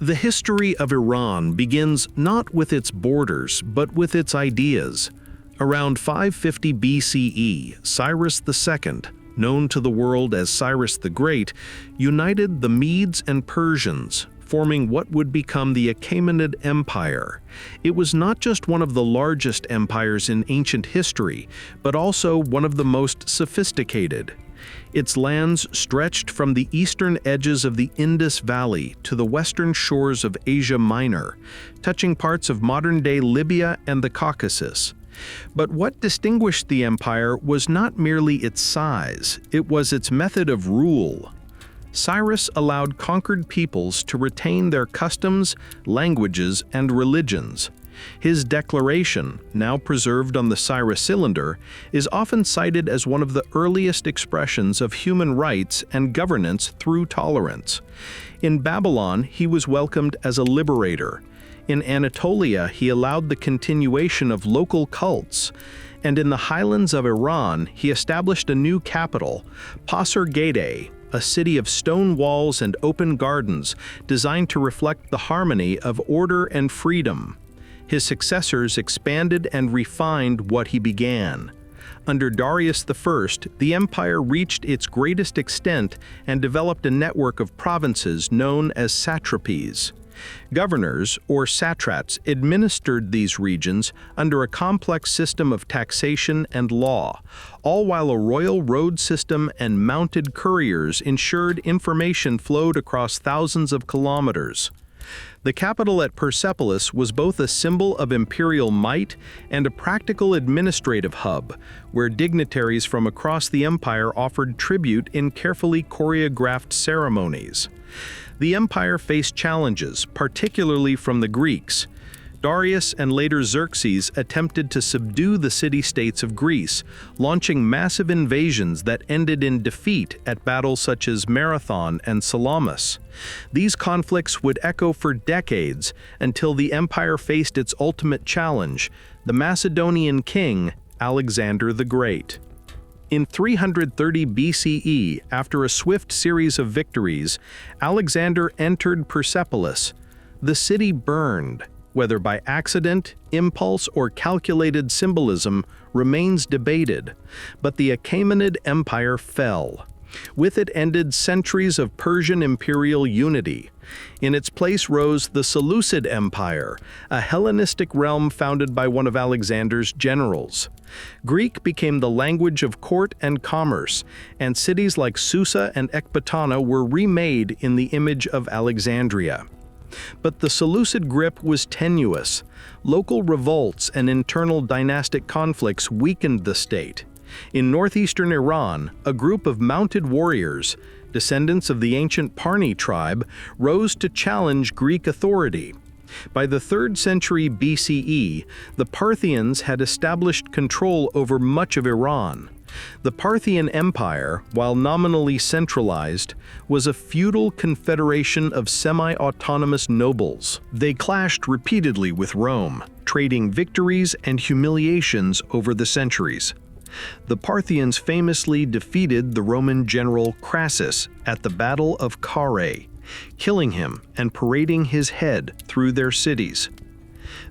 The history of Iran begins not with its borders, but with its ideas. Around 550 BCE, Cyrus II, known to the world as Cyrus the Great, united the Medes and Persians, forming what would become the Achaemenid Empire. It was not just one of the largest empires in ancient history, but also one of the most sophisticated. Its lands stretched from the eastern edges of the Indus Valley to the western shores of Asia Minor, touching parts of modern-day Libya and the Caucasus. But what distinguished the empire was not merely its size, it was its method of rule. Cyrus allowed conquered peoples to retain their customs, languages, and religions. His declaration, now preserved on the Cyrus cylinder, is often cited as one of the earliest expressions of human rights and governance through tolerance. In Babylon, he was welcomed as a liberator. In Anatolia, he allowed the continuation of local cults. And in the highlands of Iran, he established a new capital, Pasargadae, a city of stone walls and open gardens designed to reflect the harmony of order and freedom. His successors expanded and refined what he began. Under Darius I, the empire reached its greatest extent and developed a network of provinces known as satrapies. Governors, or satraps, administered these regions under a complex system of taxation and law, all while a royal road system and mounted couriers ensured information flowed across thousands of kilometers. The capital at Persepolis was both a symbol of imperial might and a practical administrative hub, where dignitaries from across the empire offered tribute in carefully choreographed ceremonies. The empire faced challenges, particularly from the Greeks. Darius and later Xerxes attempted to subdue the city-states of Greece, launching massive invasions that ended in defeat at battles such as Marathon and Salamis. These conflicts would echo for decades until the empire faced its ultimate challenge, the Macedonian king, Alexander the Great. In 330 BCE, after a swift series of victories, Alexander entered Persepolis. The city burned. Whether by accident, impulse, or calculated symbolism remains debated, but the Achaemenid Empire fell. With it ended centuries of Persian imperial unity. In its place rose the Seleucid Empire, a Hellenistic realm founded by one of Alexander's generals. Greek became the language of court and commerce, and cities like Susa and Ecbatana were remade in the image of Alexandria. But the Seleucid grip was tenuous. Local revolts and internal dynastic conflicts weakened the state. In northeastern Iran, a group of mounted warriors, descendants of the ancient Parni tribe, rose to challenge Greek authority. By the 3rd century BCE, the Parthians had established control over much of Iran. The Parthian Empire, while nominally centralized, was a feudal confederation of semi-autonomous nobles. They clashed repeatedly with Rome, trading victories and humiliations over the centuries. The Parthians famously defeated the Roman general Crassus at the Battle of Carrhae, killing him and parading his head through their cities.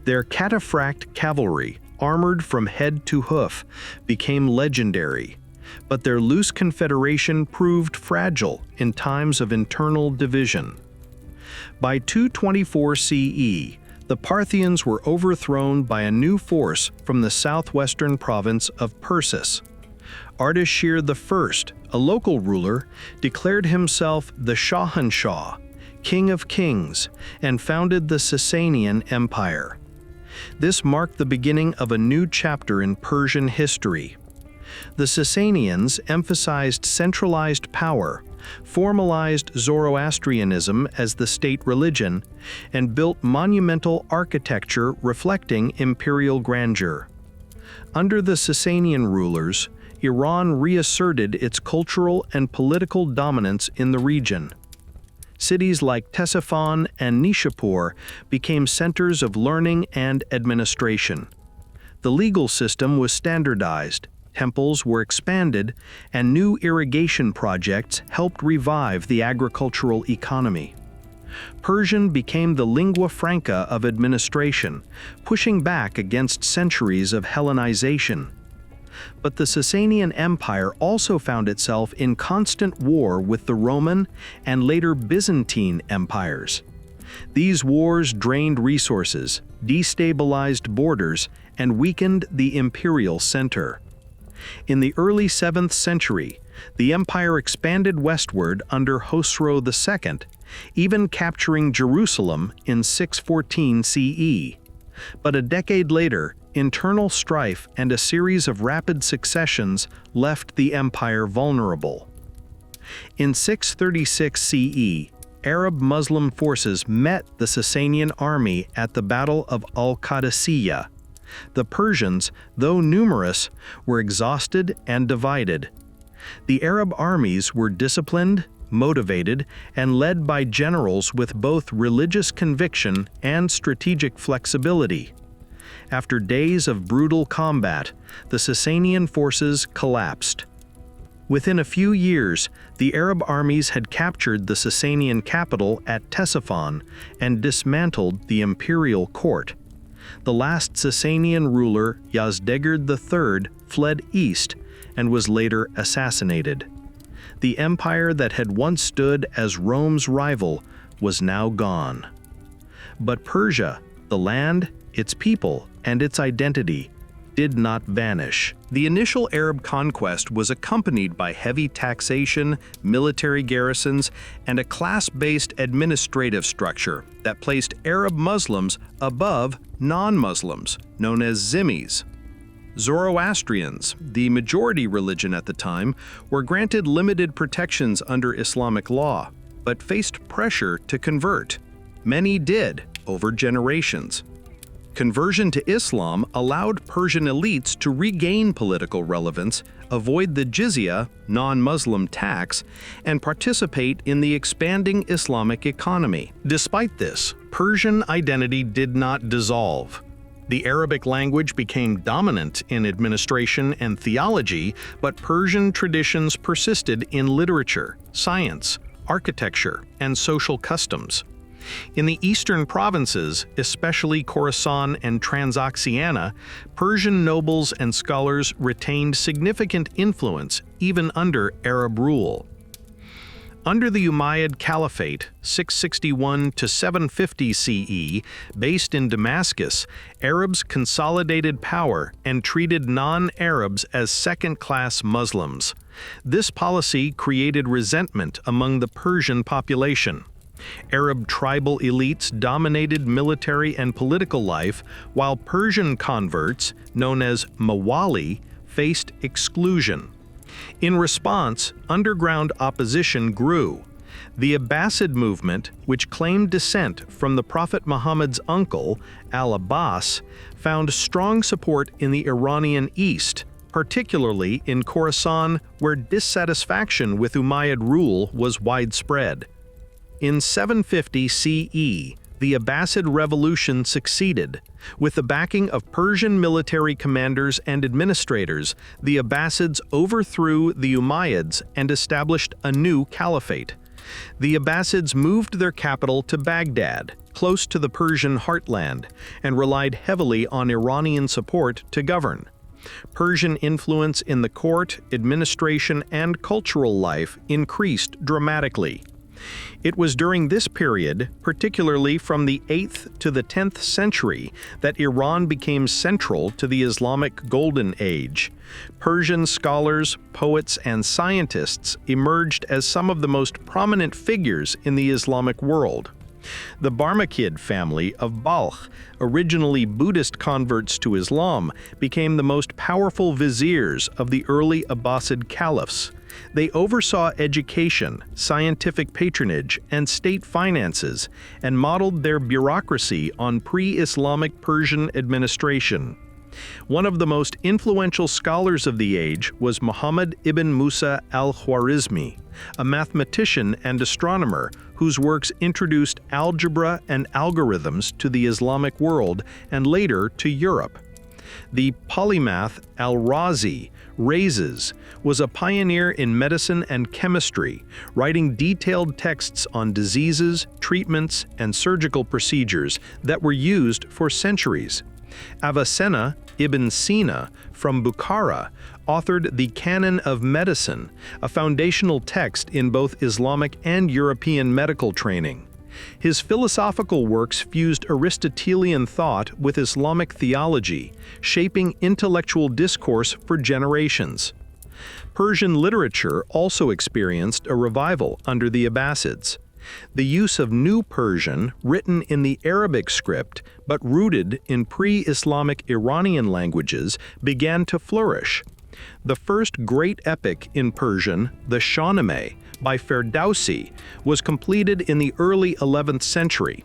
Their cataphract cavalry, armored from head to hoof, became legendary, but their loose confederation proved fragile in times of internal division. By 224 CE, the Parthians were overthrown by a new force from the southwestern province of Persis. Ardashir I, a local ruler, declared himself the Shahanshah, King of Kings, and founded the Sasanian Empire. This marked the beginning of a new chapter in Persian history. The Sasanians emphasized centralized power, formalized Zoroastrianism as the state religion, and built monumental architecture reflecting imperial grandeur. Under the Sasanian rulers, Iran reasserted its cultural and political dominance in the region. Cities like Ctesiphon and Nishapur became centers of learning and administration. The legal system was standardized, temples were expanded, and new irrigation projects helped revive the agricultural economy. Persian became the lingua franca of administration, pushing back against centuries of Hellenization. But the Sasanian Empire also found itself in constant war with the Roman and later Byzantine empires. These wars drained resources, destabilized borders, and weakened the imperial center. In the early 7th century, the empire expanded westward under Khosrow II, even capturing Jerusalem in 614 CE. But a decade later, internal strife and a series of rapid successions left the empire vulnerable. In 636 CE, Arab-Muslim forces met the Sasanian army at the Battle of Al-Qadisiyah. The Persians, though numerous, were exhausted and divided. The Arab armies were disciplined, motivated, and led by generals with both religious conviction and strategic flexibility. After days of brutal combat, the Sasanian forces collapsed. Within a few years, the Arab armies had captured the Sasanian capital at Ctesiphon and dismantled the imperial court. The last Sasanian ruler, Yazdegerd III, fled east and was later assassinated. The empire that had once stood as Rome's rival was now gone. But Persia, the land, its people, and its identity, did not vanish. The initial Arab conquest was accompanied by heavy taxation, military garrisons, and a class-based administrative structure that placed Arab Muslims above non-Muslims, known as Zimmis. Zoroastrians, the majority religion at the time, were granted limited protections under Islamic law, but faced pressure to convert. Many did, over generations. Conversion to Islam allowed Persian elites to regain political relevance, avoid the jizya, non-Muslim tax, and participate in the expanding Islamic economy. Despite this, Persian identity did not dissolve. The Arabic language became dominant in administration and theology, but Persian traditions persisted in literature, science, architecture, and social customs. In the eastern provinces, especially Khorasan and Transoxiana, Persian nobles and scholars retained significant influence even under Arab rule. Under the Umayyad Caliphate, 661 to 750 CE, based in Damascus, Arabs consolidated power and treated non-Arabs as second-class Muslims. This policy created resentment among the Persian population. Arab tribal elites dominated military and political life, while Persian converts, known as Mawali, faced exclusion. In response, underground opposition grew. The Abbasid movement, which claimed descent from the Prophet Muhammad's uncle, Al-Abbas, found strong support in the Iranian East, particularly in Khorasan, where dissatisfaction with Umayyad rule was widespread. In 750 CE, the Abbasid revolution succeeded. With the backing of Persian military commanders and administrators, the Abbasids overthrew the Umayyads and established a new caliphate. The Abbasids moved their capital to Baghdad, close to the Persian heartland, and relied heavily on Iranian support to govern. Persian influence in the court, administration, and cultural life increased dramatically. It was during this period, particularly from the 8th to the 10th century, that Iran became central to the Islamic Golden Age. Persian scholars, poets, and scientists emerged as some of the most prominent figures in the Islamic world. The Barmakid family of Balkh, originally Buddhist converts to Islam, became the most powerful viziers of the early Abbasid caliphs. They oversaw education, scientific patronage, and state finances, and modeled their bureaucracy on pre-Islamic Persian administration. One of the most influential scholars of the age was Muhammad ibn Musa al-Khwarizmi, a mathematician and astronomer whose works introduced algebra and algorithms to the Islamic world and later to Europe. The polymath Rozzi Raises was a pioneer in medicine and chemistry, writing detailed texts on diseases, treatments, and surgical procedures that were used for centuries. Avicenna ibn Sina from Bukhara authored the Canon of Medicine, a foundational text in both Islamic and European medical training. His philosophical works fused Aristotelian thought with Islamic theology, shaping intellectual discourse for generations. Persian literature also experienced a revival under the Abbasids. The use of New Persian, written in the Arabic script but rooted in pre-Islamic Iranian languages, began to flourish. The first great epic in Persian, the Shahnameh, by Ferdowsi, was completed in the early 11th century.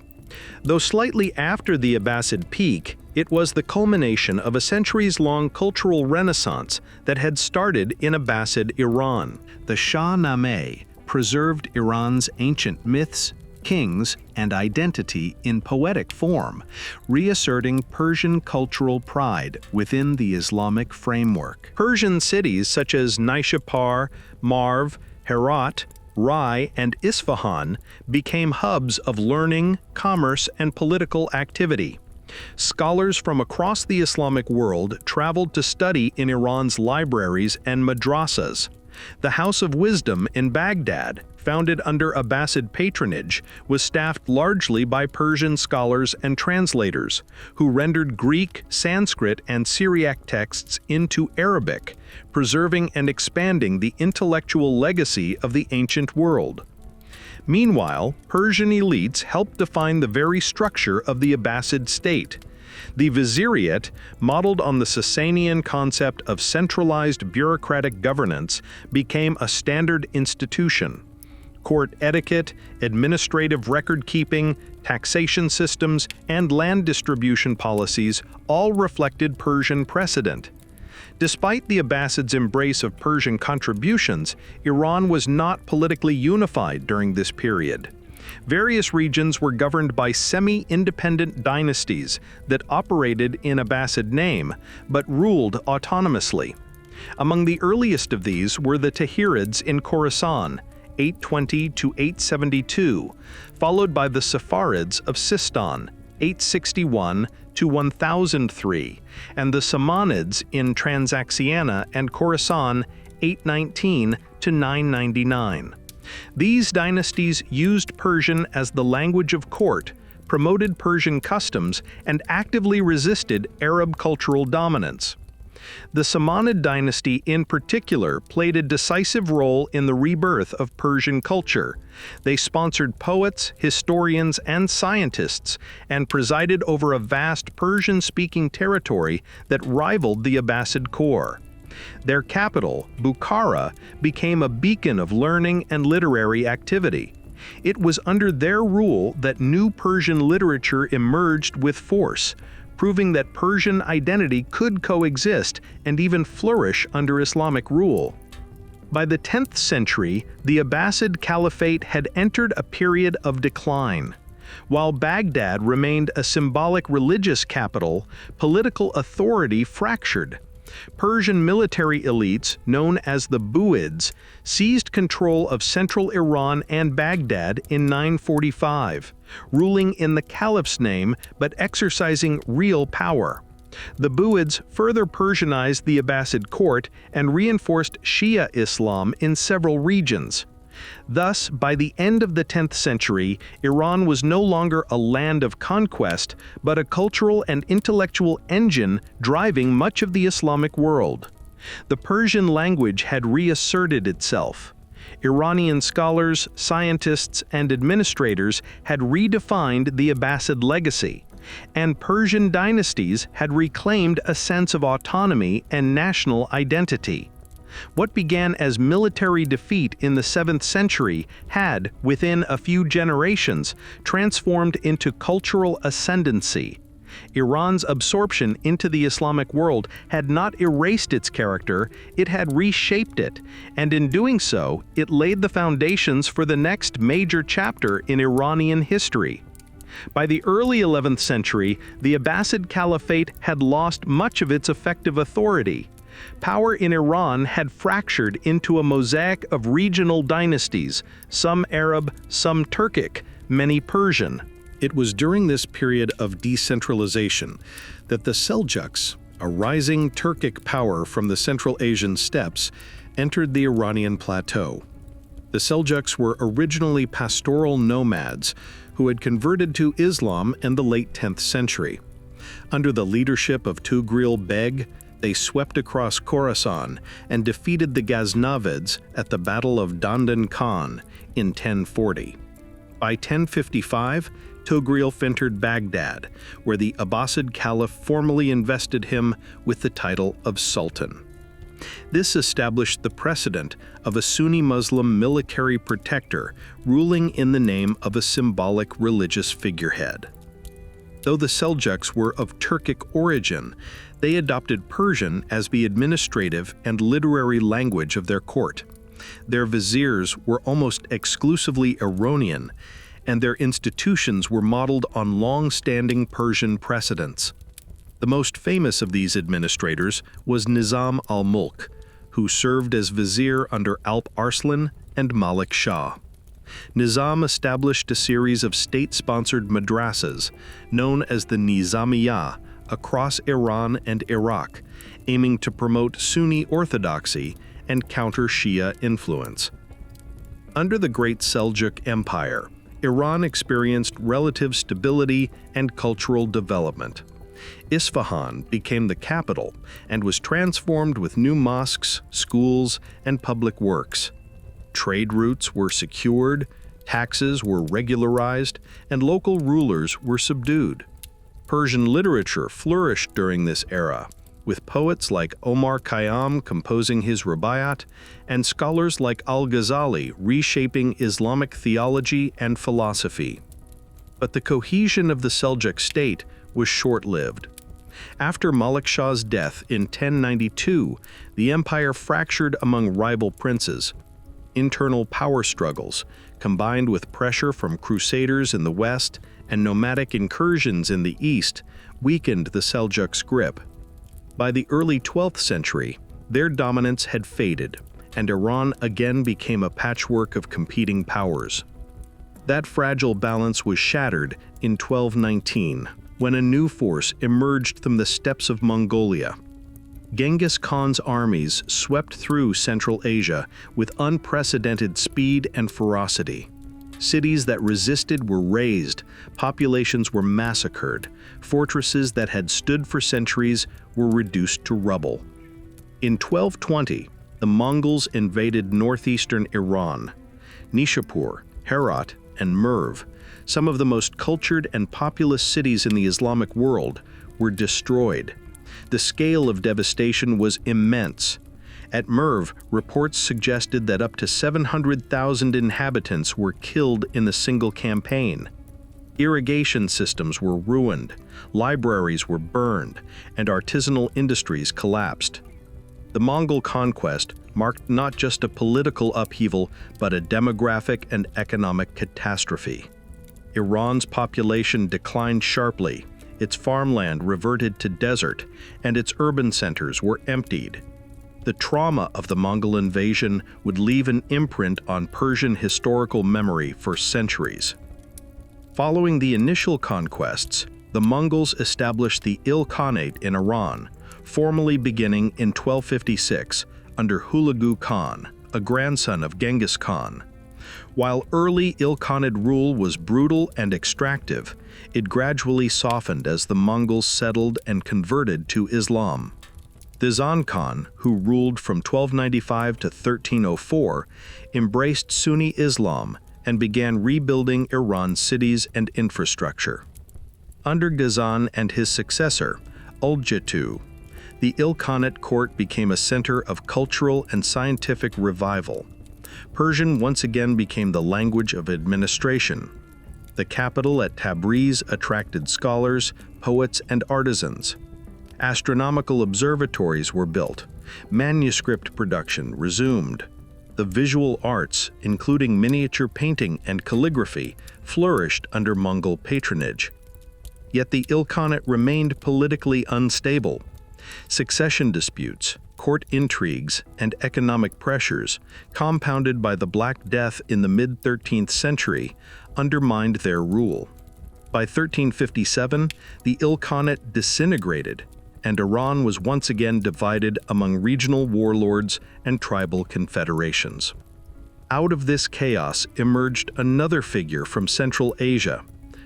Though slightly after the Abbasid peak, it was the culmination of a centuries-long cultural renaissance that had started in Abbasid Iran. The Shahnameh preserved Iran's ancient myths, kings, and identity in poetic form, reasserting Persian cultural pride within the Islamic framework. Persian cities such as Nishapur, Marv, Herat, Rai, and Isfahan became hubs of learning, commerce, and political activity. Scholars from across the Islamic world traveled to study in Iran's libraries and madrasas. The House of Wisdom in Baghdad, founded under Abbasid patronage, was staffed largely by Persian scholars and translators, who rendered Greek, Sanskrit, and Syriac texts into Arabic, preserving and expanding the intellectual legacy of the ancient world. Meanwhile, Persian elites helped define the very structure of the Abbasid state. The Viziriate, modeled on the Sasanian concept of centralized bureaucratic governance, became a standard institution. Court etiquette, administrative record-keeping, taxation systems, and land distribution policies all reflected Persian precedent. Despite the Abbasids' embrace of Persian contributions, Iran was not politically unified during this period. Various regions were governed by semi-independent dynasties that operated in Abbasid name, but ruled autonomously. Among the earliest of these were the Tahirids in Khorasan, 820 to 872, followed by the Saffarids of Sistan, 861 to 1003, and the Samanids in Transoxiana and Khorasan, 819 to 999. These dynasties used Persian as the language of court, promoted Persian customs, and actively resisted Arab cultural dominance. The Samanid dynasty in particular played a decisive role in the rebirth of Persian culture. They sponsored poets, historians, and scientists, and presided over a vast Persian-speaking territory that rivaled the Abbasid core. Their capital, Bukhara, became a beacon of learning and literary activity. It was under their rule that New Persian literature emerged with force, proving that Persian identity could coexist and even flourish under Islamic rule. By the 10th century, the Abbasid Caliphate had entered a period of decline. While Baghdad remained a symbolic religious capital, political authority fractured. Persian military elites, known as the Buids, seized control of central Iran and Baghdad in 945, ruling in the caliph's name but exercising real power. The Buids further Persianized the Abbasid court and reinforced Shia Islam in several regions. Thus, by the end of the 10th century, Iran was no longer a land of conquest, but a cultural and intellectual engine driving much of the Islamic world. The Persian language had reasserted itself. Iranian scholars, scientists, and administrators had redefined the Abbasid legacy, and Persian dynasties had reclaimed a sense of autonomy and national identity. What began as military defeat in the 7th century had, within a few generations, transformed into cultural ascendancy. Iran's absorption into the Islamic world had not erased its character, it had reshaped it, and in doing so, it laid the foundations for the next major chapter in Iranian history. By the early 11th century, the Abbasid Caliphate had lost much of its effective authority. Power in Iran had fractured into a mosaic of regional dynasties, some Arab, some Turkic, many Persian. It was during this period of decentralization that the Seljuks, a rising Turkic power from the Central Asian steppes, entered the Iranian plateau. The Seljuks were originally pastoral nomads who had converted to Islam in the late 10th century. Under the leadership of Tughril Beg, they swept across Khorasan and defeated the Ghaznavids at the Battle of Dandan Khan in 1040. By 1055, Tughril entered Baghdad, where the Abbasid Caliph formally invested him with the title of Sultan. This established the precedent of a Sunni Muslim military protector ruling in the name of a symbolic religious figurehead. Though the Seljuks were of Turkic origin, they adopted Persian as the administrative and literary language of their court. Their viziers were almost exclusively Iranian, and their institutions were modeled on long-standing Persian precedents. The most famous of these administrators was Nizam al-Mulk, who served as vizier under Alp Arslan and Malik Shah. Nizam established a series of state-sponsored madrasas, known as the Nizamiyah, across Iran and Iraq, aiming to promote Sunni orthodoxy and counter Shia influence. Under the Great Seljuk Empire, Iran experienced relative stability and cultural development. Isfahan became the capital and was transformed with new mosques, schools, and public works. Trade routes were secured, taxes were regularized, and local rulers were subdued. Persian literature flourished during this era, with poets like Omar Khayyam composing his Rubaiyat and scholars like al-Ghazali reshaping Islamic theology and philosophy. But the cohesion of the Seljuk state was short-lived. After Malik Shah's death in 1092, the empire fractured among rival princes. Internal power struggles, combined with pressure from crusaders in the west and nomadic incursions in the east, weakened the Seljuks' grip. By the early 12th century, their dominance had faded, and Iran again became a patchwork of competing powers. That fragile balance was shattered in 1219, when a new force emerged from the steppes of Mongolia. Genghis Khan's armies swept through Central Asia with unprecedented speed and ferocity. Cities that resisted were razed, populations were massacred, fortresses that had stood for centuries were reduced to rubble. In 1220, the Mongols invaded northeastern Iran. Nishapur, Herat, and Merv, some of the most cultured and populous cities in the Islamic world, were destroyed. The scale of devastation was immense. At Merv, reports suggested that up to 700,000 inhabitants were killed in the single campaign. Irrigation systems were ruined, libraries were burned, and artisanal industries collapsed. The Mongol conquest marked not just a political upheaval, but a demographic and economic catastrophe. Iran's population declined sharply, its farmland reverted to desert, and its urban centers were emptied. The trauma of the Mongol invasion would leave an imprint on Persian historical memory for centuries. Following the initial conquests, the Mongols established the Ilkhanate in Iran, formally beginning in 1256 under Hulagu Khan, a grandson of Genghis Khan. While early Ilkhanid rule was brutal and extractive, it gradually softened as the Mongols settled and converted to Islam. The Zan Khan, who ruled from 1295 to 1304, embraced Sunni Islam and began rebuilding Iran's cities and infrastructure. Under Ghazan and his successor, Urgatu, the Ilkhanate court became a center of cultural and scientific revival. Persian once again became the language of administration. The capital at Tabriz attracted scholars, poets, and artisans. Astronomical observatories were built. Manuscript production resumed. The visual arts, including miniature painting and calligraphy, flourished under Mongol patronage. Yet the Ilkhanate remained politically unstable. Succession disputes, court intrigues, and economic pressures, compounded by the Black Death in the mid-13th century, undermined their rule. By 1357, the Ilkhanate disintegrated, and Iran was once again divided among regional warlords and tribal confederations. Out of this chaos emerged another figure from Central Asia,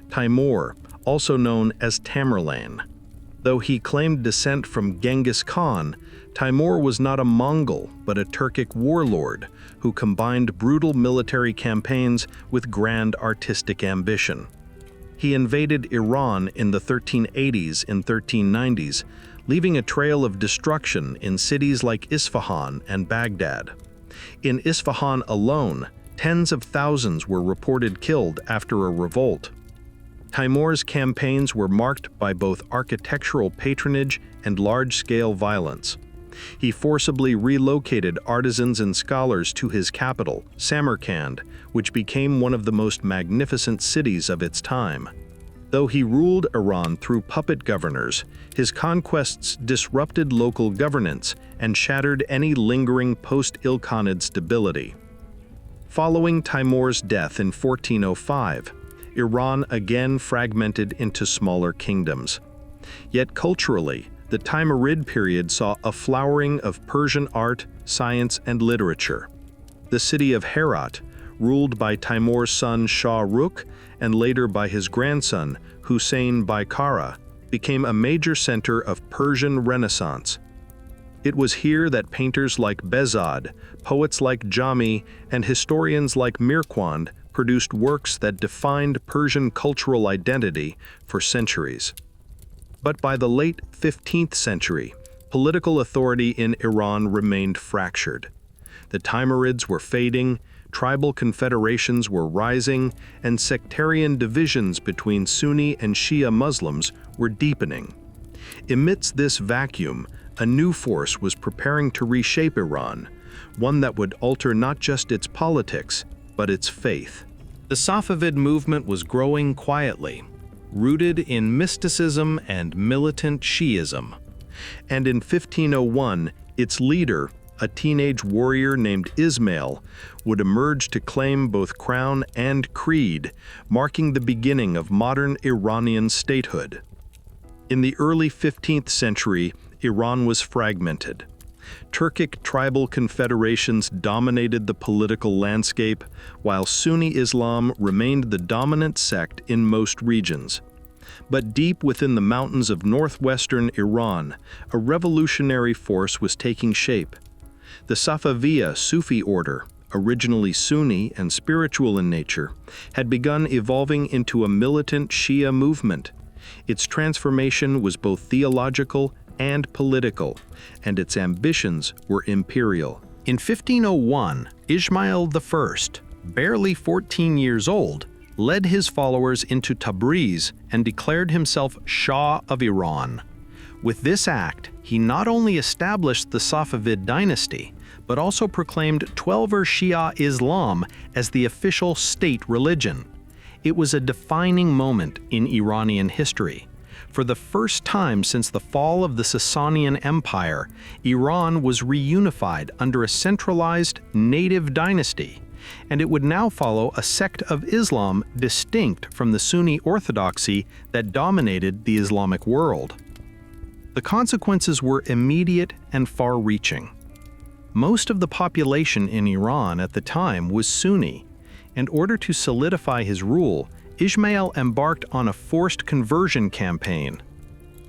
Timur, also known as Tamerlane. Though he claimed descent from Genghis Khan, Timur was not a Mongol but a Turkic warlord who combined brutal military campaigns with grand artistic ambition. He invaded Iran in the 1380s and 1390s, leaving a trail of destruction in cities like Isfahan and Baghdad. In Isfahan alone, tens of thousands were reported killed after a revolt. Timur's campaigns were marked by both architectural patronage and large-scale violence. He forcibly relocated artisans and scholars to his capital, Samarkand, which became one of the most magnificent cities of its time. Though he ruled Iran through puppet governors, his conquests disrupted local governance and shattered any lingering post-Ilkhanid stability. Following Timur's death in 1405, Iran again fragmented into smaller kingdoms. Yet culturally, the Timurid period saw a flowering of Persian art, science, and literature. The city of Herat, ruled by Timur's son Shah Rukh and later by his grandson Hussein Baikara, became a major center of Persian Renaissance. It was here that painters like Behzad, poets like Jami, and historians like Mirquand produced works that defined Persian cultural identity for centuries. But by the late 15th century, political authority in Iran remained fractured. The Timurids were fading, tribal confederations were rising, and sectarian divisions between Sunni and Shia Muslims were deepening. Amidst this vacuum, a new force was preparing to reshape Iran, one that would alter not just its politics, but its faith. The Safavid movement was growing quietly, rooted in mysticism and militant Shi'ism. And in 1501, its leader, a teenage warrior named Ismail, would emerge to claim both crown and creed, marking the beginning of modern Iranian statehood. In the early 15th century, Iran was fragmented. Turkic tribal confederations dominated the political landscape, while Sunni Islam remained the dominant sect in most regions. But deep within the mountains of northwestern Iran, a revolutionary force was taking shape. The Safaviya Sufi order, originally Sunni and spiritual in nature, had begun evolving into a militant Shia movement. Its transformation was both theological and political, and its ambitions were imperial. In 1501, Ismail I, barely 14 years old, led his followers into Tabriz and declared himself Shah of Iran. With this act, he not only established the Safavid dynasty, but also proclaimed Twelver Shia Islam as the official state religion. It was a defining moment in Iranian history. For the first time since the fall of the Sasanian Empire, Iran was reunified under a centralized native dynasty, and it would now follow a sect of Islam distinct from the Sunni orthodoxy that dominated the Islamic world. The consequences were immediate and far-reaching. Most of the population in Iran at the time was Sunni. In order to solidify his rule, Ismail embarked on a forced conversion campaign.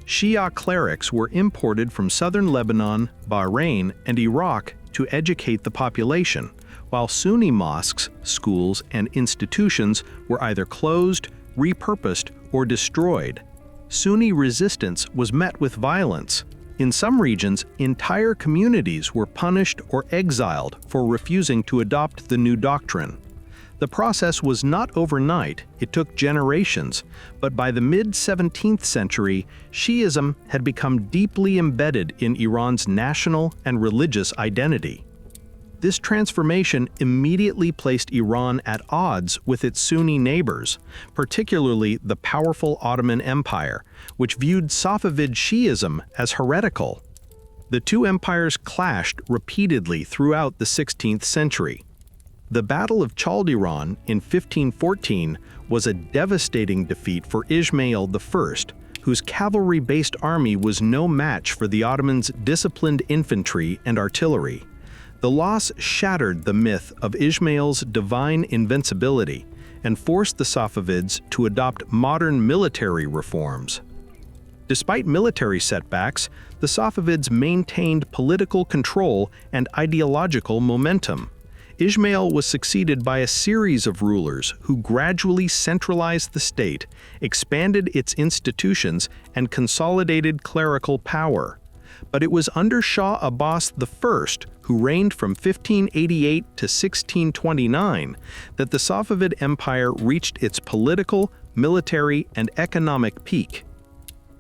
Shia clerics were imported from southern Lebanon, Bahrain, and Iraq to educate the population, while Sunni mosques, schools, and institutions were either closed, repurposed, or destroyed. Sunni resistance was met with violence. In some regions, entire communities were punished or exiled for refusing to adopt the new doctrine. The process was not overnight, it took generations, but by the mid-17th century, Shi'ism had become deeply embedded in Iran's national and religious identity. This transformation immediately placed Iran at odds with its Sunni neighbors, particularly the powerful Ottoman Empire, which viewed Safavid Shi'ism as heretical. The two empires clashed repeatedly throughout the 16th century. The Battle of Chaldiran in 1514 was a devastating defeat for Ismail I, whose cavalry-based army was no match for the Ottomans' disciplined infantry and artillery. The loss shattered the myth of Ismail's divine invincibility and forced the Safavids to adopt modern military reforms. Despite military setbacks, the Safavids maintained political control and ideological momentum. Ismail was succeeded by a series of rulers who gradually centralized the state, expanded its institutions, and consolidated clerical power. But it was under Shah Abbas I, who reigned from 1588 to 1629, that the Safavid Empire reached its political, military, and economic peak.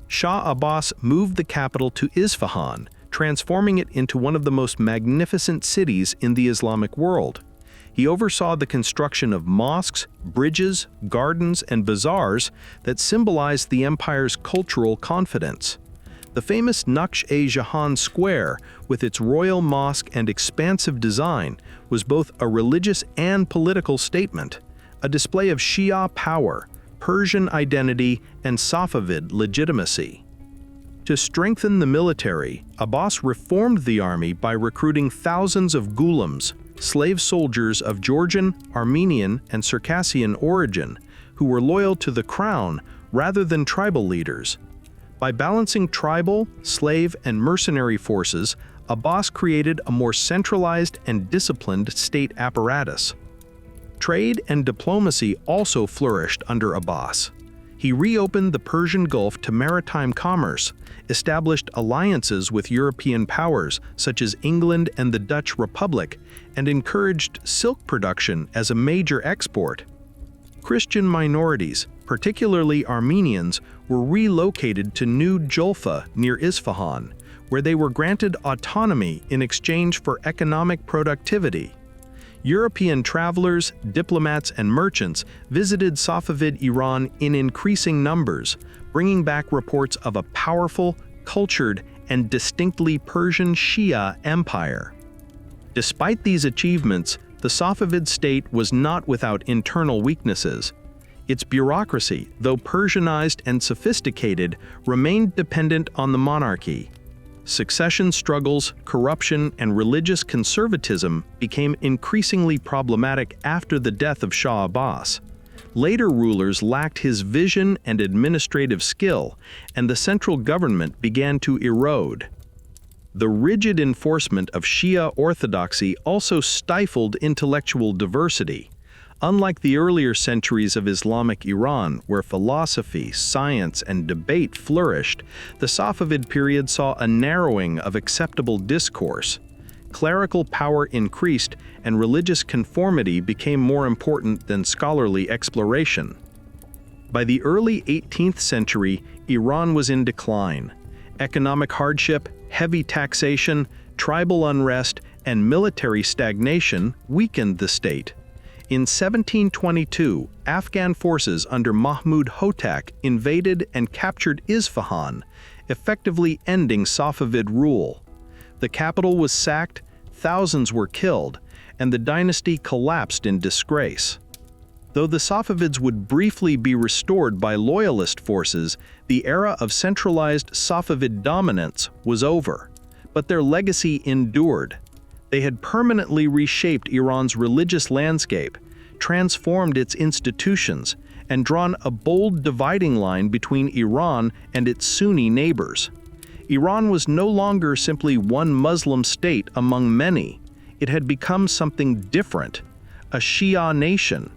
Shah Abbas moved the capital to Isfahan, transforming it into one of the most magnificent cities in the Islamic world. He oversaw the construction of mosques, bridges, gardens, and bazaars that symbolized the empire's cultural confidence. The famous Naqsh-e-Jahan Square, with its royal mosque and expansive design, was both a religious and political statement, a display of Shia power, Persian identity, and Safavid legitimacy. To strengthen the military, Abbas reformed the army by recruiting thousands of ghulams, slave soldiers of Georgian, Armenian, and Circassian origin, who were loyal to the crown rather than tribal leaders. By balancing tribal, slave, and mercenary forces, Abbas created a more centralized and disciplined state apparatus. Trade and diplomacy also flourished under Abbas. He reopened the Persian Gulf to maritime commerce, established alliances with European powers such as England and the Dutch Republic, and encouraged silk production as a major export. Christian minorities, particularly Armenians, were relocated to New Julfa near Isfahan, where they were granted autonomy in exchange for economic productivity. European travelers, diplomats, and merchants visited Safavid Iran in increasing numbers, bringing back reports of a powerful, cultured, and distinctly Persian Shia empire. Despite these achievements, the Safavid state was not without internal weaknesses. Its bureaucracy, though Persianized and sophisticated, remained dependent on the monarchy. Succession struggles, corruption, and religious conservatism became increasingly problematic after the death of Shah Abbas. Later rulers lacked his vision and administrative skill, and the central government began to erode. The rigid enforcement of Shia orthodoxy also stifled intellectual diversity. Unlike the earlier centuries of Islamic Iran, where philosophy, science, and debate flourished, the Safavid period saw a narrowing of acceptable discourse. Clerical power increased, and religious conformity became more important than scholarly exploration. By the early 18th century, Iran was in decline. Economic hardship, heavy taxation, tribal unrest, and military stagnation weakened the state. In 1722, Afghan forces under Mahmud Hotak invaded and captured Isfahan, effectively ending Safavid rule. The capital was sacked, thousands were killed, and the dynasty collapsed in disgrace. Though the Safavids would briefly be restored by loyalist forces, the era of centralized Safavid dominance was over. But their legacy endured. They had permanently reshaped Iran's religious landscape, transformed its institutions, and drawn a bold dividing line between Iran and its Sunni neighbors. Iran was no longer simply one Muslim state among many. It had become something different, a Shia nation,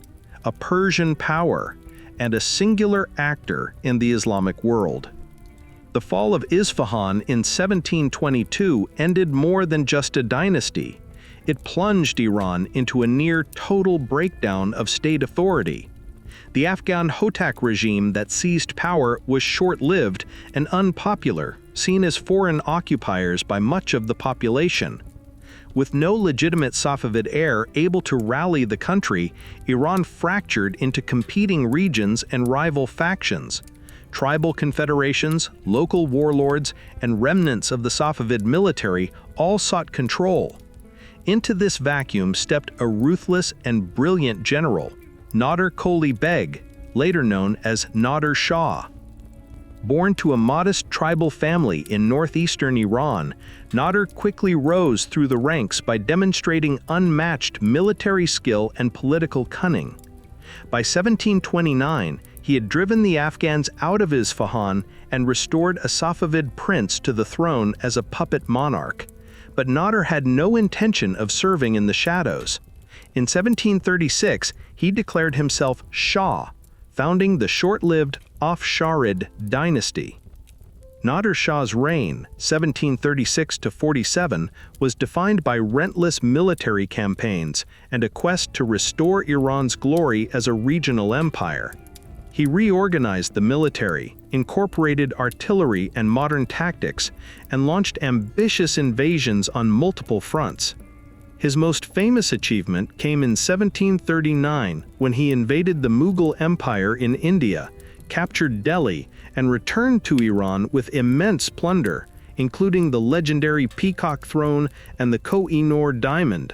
a Persian power, and a singular actor in the Islamic world. The fall of Isfahan in 1722 ended more than just a dynasty. It plunged Iran into a near-total breakdown of state authority. The Afghan Hotak regime that seized power was short-lived and unpopular, seen as foreign occupiers by much of the population. With no legitimate Safavid heir able to rally the country, Iran fractured into competing regions and rival factions. Tribal confederations, local warlords, and remnants of the Safavid military all sought control. Into this vacuum stepped a ruthless and brilliant general, Nader Qoli Beg, later known as Nader Shah. Born to a modest tribal family in northeastern Iran, Nader quickly rose through the ranks by demonstrating unmatched military skill and political cunning. By 1729, he had driven the Afghans out of Isfahan and restored a Safavid prince to the throne as a puppet monarch. But Nader had no intention of serving in the shadows. In 1736, he declared himself Shah, founding the short-lived Afsharid dynasty. Nader Shah's reign, 1736–47, was defined by relentless military campaigns and a quest to restore Iran's glory as a regional empire. He reorganized the military, incorporated artillery and modern tactics, and launched ambitious invasions on multiple fronts. His most famous achievement came in 1739 when he invaded the Mughal Empire in India, captured Delhi, and returned to Iran with immense plunder, including the legendary Peacock Throne and the Koh-i-Noor diamond.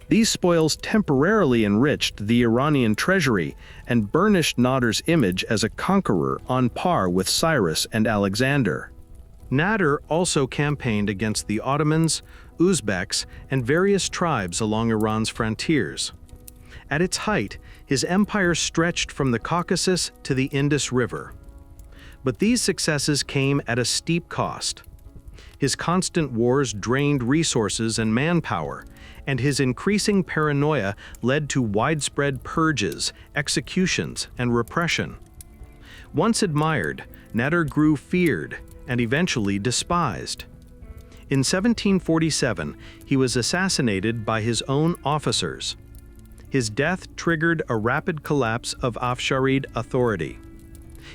These spoils temporarily enriched the Iranian treasury and burnished Nader's image as a conqueror on par with Cyrus and Alexander. Nader also campaigned against the Ottomans, Uzbeks, and various tribes along Iran's frontiers. At its height, his empire stretched from the Caucasus to the Indus River. But these successes came at a steep cost. His constant wars drained resources and manpower, and his increasing paranoia led to widespread purges, executions, and repression. Once admired, Nader grew feared and eventually despised. In 1747, he was assassinated by his own officers. His death triggered a rapid collapse of Afsharid authority.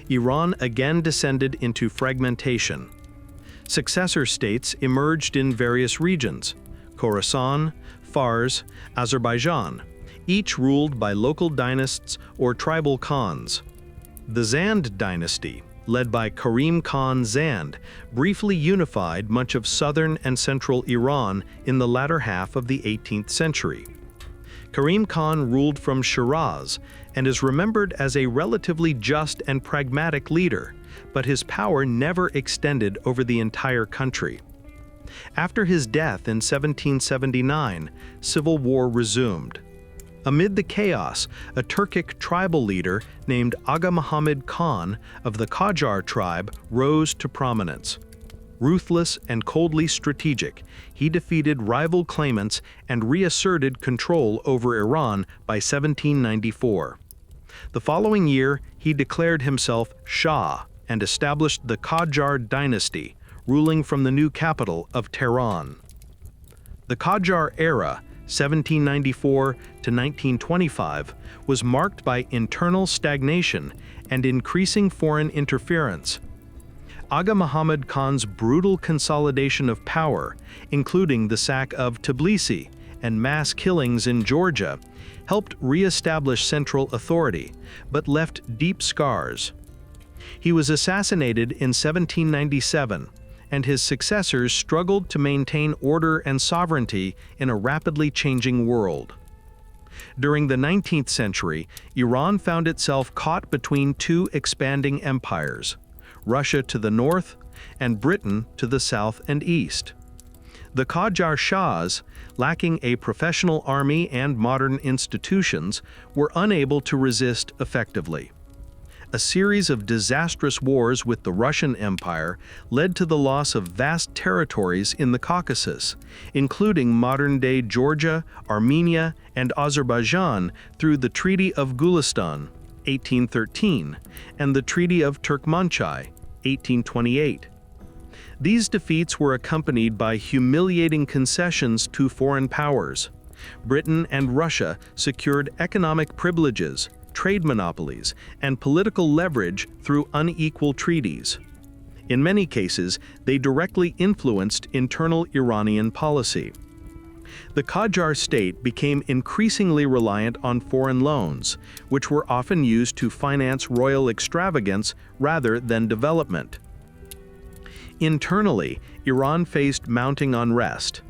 Iran again descended into fragmentation. Successor states emerged in various regions: Khorasan, Fars, Azerbaijan, each ruled by local dynasts or tribal khans. The Zand dynasty, led by Karim Khan Zand, briefly unified much of southern and central Iran in the latter half of the 18th century. Karim Khan ruled from Shiraz and is remembered as a relatively just and pragmatic leader, but his power never extended over the entire country. After his death in 1779, civil war resumed. Amid the chaos, a Turkic tribal leader named Aga Muhammad Khan of the Qajar tribe rose to prominence. Ruthless and coldly strategic, he defeated rival claimants and reasserted control over Iran by 1794. The following year, he declared himself Shah and established the Qajar dynasty, ruling from the new capital of Tehran. The Qajar era, 1794 to 1925, was marked by internal stagnation and increasing foreign interference. Aga Muhammad Khan's brutal consolidation of power, including the sack of Tbilisi and mass killings in Georgia, helped re-establish central authority, but left deep scars. He was assassinated in 1797, and his successors struggled to maintain order and sovereignty in a rapidly changing world. During the 19th century, Iran found itself caught between two expanding empires: Russia to the north and Britain to the south and east. The Kajal Shahs, lacking a professional army and modern institutions, were unable to resist effectively. A series of disastrous wars with the Russian Empire led to the loss of vast territories in the Caucasus, including modern-day Georgia, Armenia, and Azerbaijan through the Treaty of Gulistan, 1813, and the Treaty of Turkmenchai, 1828. These defeats were accompanied by humiliating concessions to foreign powers. Britain and Russia secured economic privileges, trade monopolies, and political leverage through unequal treaties. In many cases, they directly influenced internal Iranian policy. The Qajar state became increasingly reliant on foreign loans, which were often used to finance royal extravagance rather than development. Internally, Iran faced mounting unrest.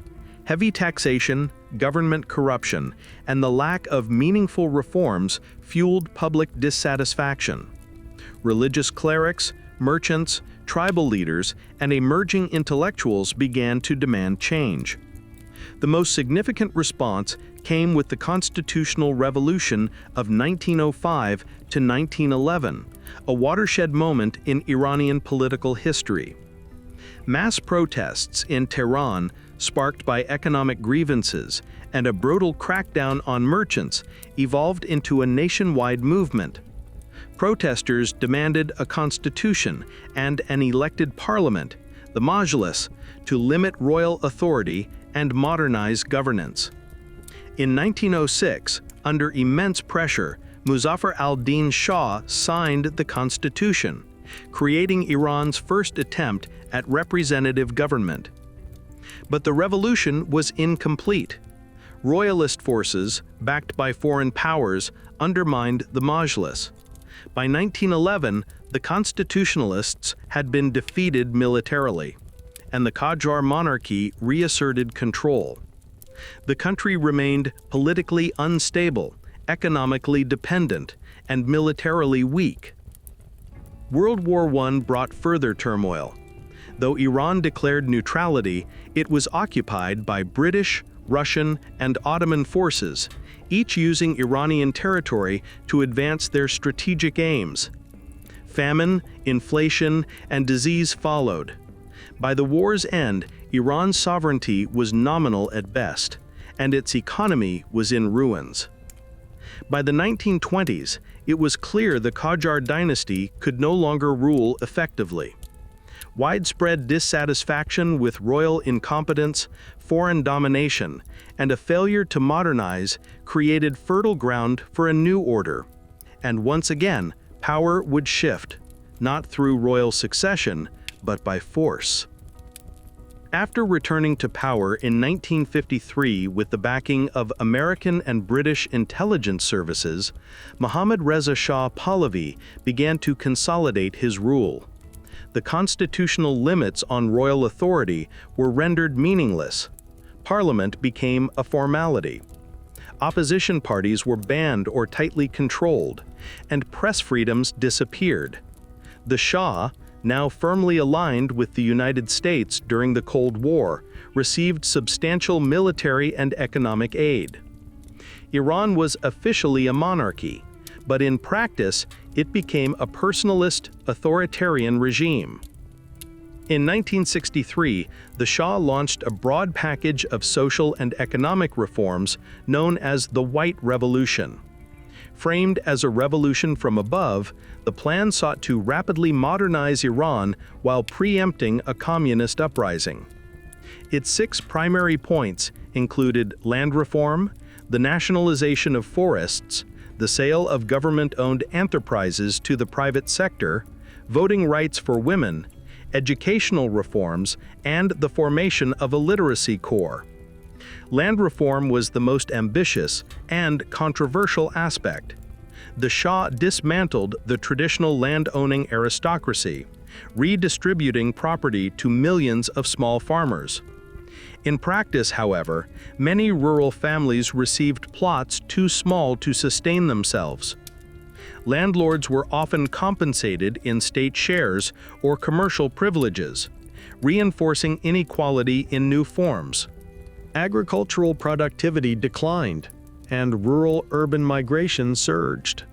Heavy taxation, government corruption, and the lack of meaningful reforms fueled public dissatisfaction. Religious clerics, merchants, tribal leaders, and emerging intellectuals began to demand change. The most significant response came with the Constitutional Revolution of 1905 to 1911, a watershed moment in Iranian political history. Mass protests in Tehran, sparked by economic grievances and a brutal crackdown on merchants, evolved into a nationwide movement. Protesters demanded a constitution and an elected parliament, the Majlis, to limit royal authority and modernize governance. In 1906, under immense pressure, Muzaffar al-Din Shah signed the constitution, creating Iran's first attempt at representative government. But the revolution was incomplete. Royalist forces, backed by foreign powers, undermined the Majlis. By 1911, the constitutionalists had been defeated militarily, and the Qajar monarchy reasserted control. The country remained politically unstable, economically dependent, and militarily weak. World War I brought further turmoil. Though Iran declared neutrality, it was occupied by British, Russian, and Ottoman forces, each using Iranian territory to advance their strategic aims. Famine, inflation, and disease followed. By the war's end, Iran's sovereignty was nominal at best, and its economy was in ruins. By the 1920s, it was clear the Qajar dynasty could no longer rule effectively. Widespread dissatisfaction with royal incompetence, foreign domination, and a failure to modernize created fertile ground for a new order. And once again, power would shift, not through royal succession, but by force. After returning to power in 1953 with the backing of American and British intelligence services, Mohammad Reza Shah Pahlavi began to consolidate his rule. The constitutional limits on royal authority were rendered meaningless. Parliament became a formality. Opposition parties were banned or tightly controlled, and press freedoms disappeared. The Shah, now firmly aligned with the United States during the Cold War, received substantial military and economic aid. Iran was officially a monarchy, but in practice, it became a personalist, authoritarian regime. In 1963, the Shah launched a broad package of social and economic reforms known as the White Revolution. Framed as a revolution from above, the plan sought to rapidly modernize Iran while preempting a communist uprising. Its 6 primary points included land reform, the nationalization of forests, the sale of government-owned enterprises to the private sector, voting rights for women, educational reforms, and the formation of a literacy corps. Land reform was the most ambitious and controversial aspect. The Shah dismantled the traditional land-owning aristocracy, redistributing property to millions of small farmers. In practice, however, many rural families received plots too small to sustain themselves. Landlords were often compensated in state shares or commercial privileges, reinforcing inequality in new forms. Agricultural productivity declined, and rural-urban migration surged.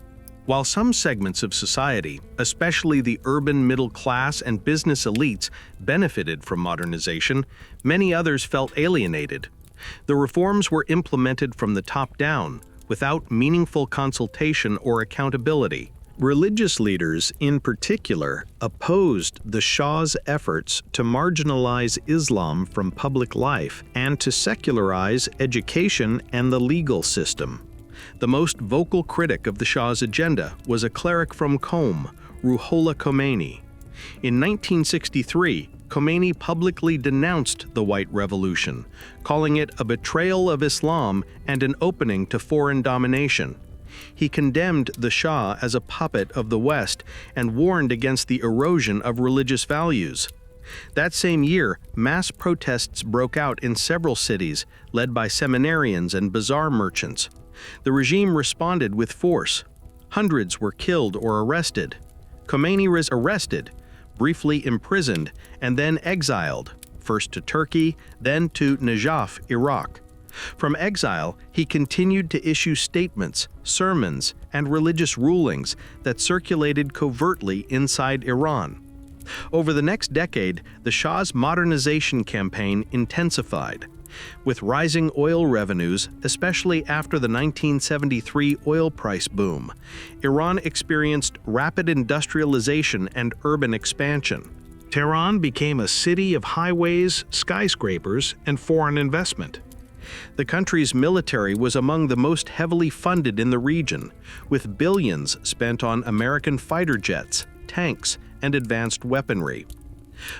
While some segments of society, especially the urban middle class and business elites, benefited from modernization, many others felt alienated. The reforms were implemented from the top down, without meaningful consultation or accountability. Religious leaders, in particular, opposed the Shah's efforts to marginalize Islam from public life and to secularize education and the legal system. The most vocal critic of the Shah's agenda was a cleric from Qom, Ruhollah Khomeini. In 1963, Khomeini publicly denounced the White Revolution, calling it a betrayal of Islam and an opening to foreign domination. He condemned the Shah as a puppet of the West and warned against the erosion of religious values. That same year, mass protests broke out in several cities, led by seminarians and bazaar merchants. The regime responded with force. Hundreds were killed or arrested. Khomeini was arrested, briefly imprisoned, and then exiled, first to Turkey, then to Najaf, Iraq. From exile, he continued to issue statements, sermons, and religious rulings that circulated covertly inside Iran. Over the next decade, the Shah's modernization campaign intensified. With rising oil revenues, especially after the 1973 oil price boom, Iran experienced rapid industrialization and urban expansion. Tehran became a city of highways, skyscrapers, and foreign investment. The country's military was among the most heavily funded in the region, with billions spent on American fighter jets, tanks, and advanced weaponry.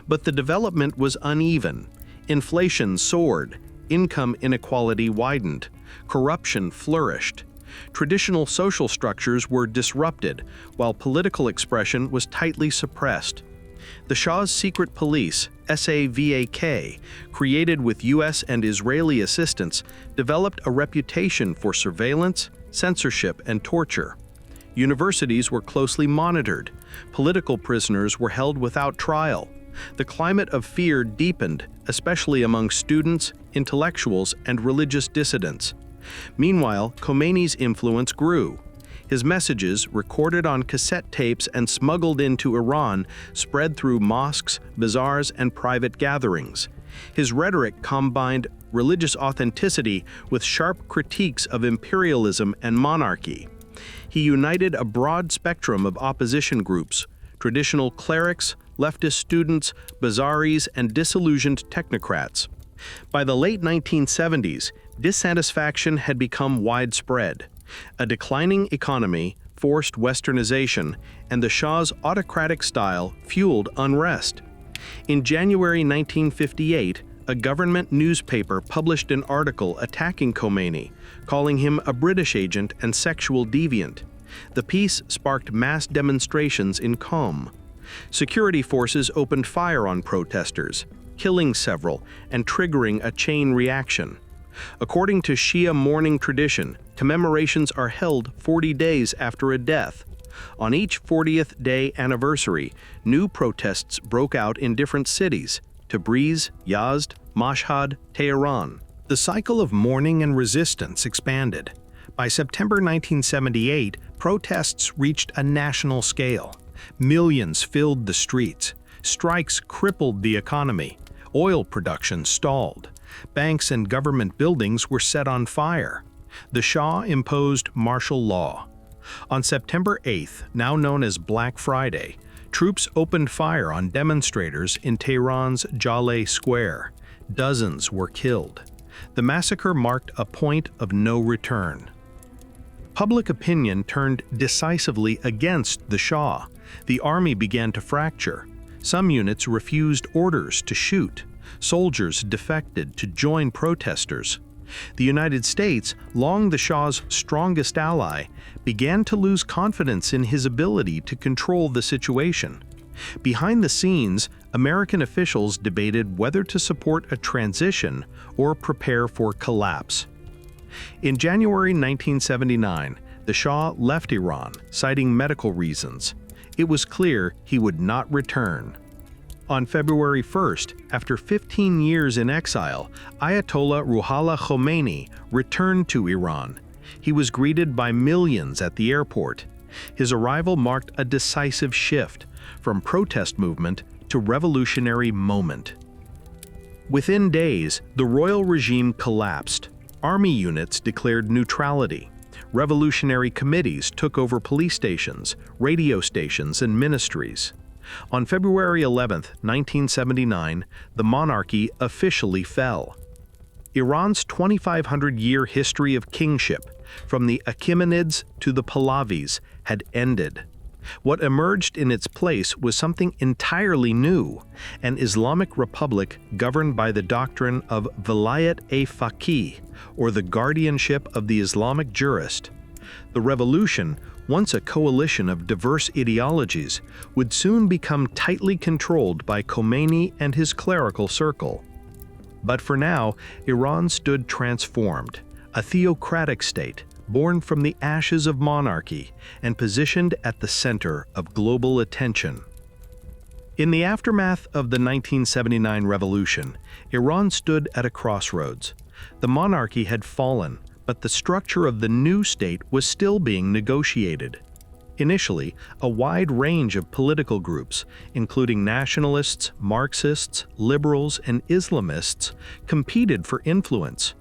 But the development was uneven. Inflation soared, income inequality widened, corruption flourished. Traditional social structures were disrupted, while political expression was tightly suppressed. The Shah's secret police, Savak, created with U.S. and Israeli assistance, developed a reputation for surveillance, censorship, and torture. Universities were closely monitored. Political prisoners were held without trial. The climate of fear deepened, especially among students, intellectuals, and religious dissidents. Meanwhile, Khomeini's influence grew. His messages, recorded on cassette tapes and smuggled into Iran, spread through mosques, bazaars, and private gatherings. His rhetoric combined religious authenticity with sharp critiques of imperialism and monarchy. He united a broad spectrum of opposition groups: traditional clerics, leftist students, bazaris, and disillusioned technocrats. By the late 1970s, dissatisfaction had become widespread. A declining economy, forced westernization, and the Shah's autocratic style fueled unrest. In January 1958, a government newspaper published an article attacking Khomeini, calling him a British agent and sexual deviant. The piece sparked mass demonstrations in Qom. Security forces opened fire on protesters, killing several and triggering a chain reaction. According to Shia mourning tradition, commemorations are held 40 days after a death. On each 40th day anniversary, new protests broke out in different cities: Tabriz, Yazd, Mashhad, Tehran. The cycle of mourning and resistance expanded. By September 1978, protests reached a national scale. Millions filled the streets. Strikes crippled the economy. Oil production stalled. Banks and government buildings were set on fire. The Shah imposed martial law. On September 8th, now known as Black Friday, troops opened fire on demonstrators in Tehran's Jaleh Square. Dozens were killed. The massacre marked a point of no return. Public opinion turned decisively against the Shah. The army began to fracture. Some units refused orders to shoot. Soldiers defected to join protesters. The United States, long the Shah's strongest ally, began to lose confidence in his ability to control the situation. Behind the scenes, American officials debated whether to support a transition or prepare for collapse. In January 1979, the Shah left Iran, citing medical reasons. It was clear he would not return. On February 1st, after 15 years in exile, Ayatollah Ruhollah Khomeini returned to Iran. He was greeted by millions at the airport. His arrival marked a decisive shift from protest movement to revolutionary moment. Within days, the royal regime collapsed. Army units declared neutrality. Revolutionary committees took over police stations, radio stations, and ministries. On February 11, 1979, the monarchy officially fell. Iran's 2,500-year history of kingship, from the Achaemenids to the Pahlavis, had ended. What emerged in its place was something entirely new, an Islamic republic governed by the doctrine of Vilayat-e-Faqih, or the guardianship of the Islamic jurist. The revolution, once a coalition of diverse ideologies, would soon become tightly controlled by Khomeini and his clerical circle. But for now, Iran stood transformed, a theocratic state, born from the ashes of monarchy and positioned at the center of global attention. In the aftermath of the 1979 revolution, Iran stood at a crossroads. The monarchy had fallen, but the structure of the new state was still being negotiated. Initially, a wide range of political groups, including nationalists, Marxists, liberals, and Islamists, competed for influence.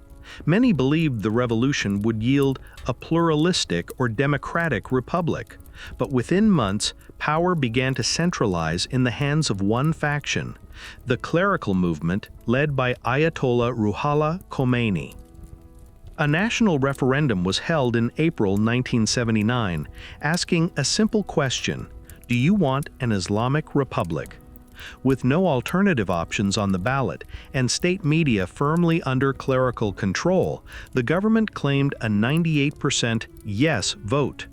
Many believed the revolution would yield a pluralistic or democratic republic, but within months, power began to centralize in the hands of one faction, the clerical movement led by Ayatollah Ruhollah Khomeini. A national referendum was held in April 1979, asking a simple question: do you want an Islamic republic? With no alternative options on the ballot and state media firmly under clerical control, the government claimed a 98% yes vote.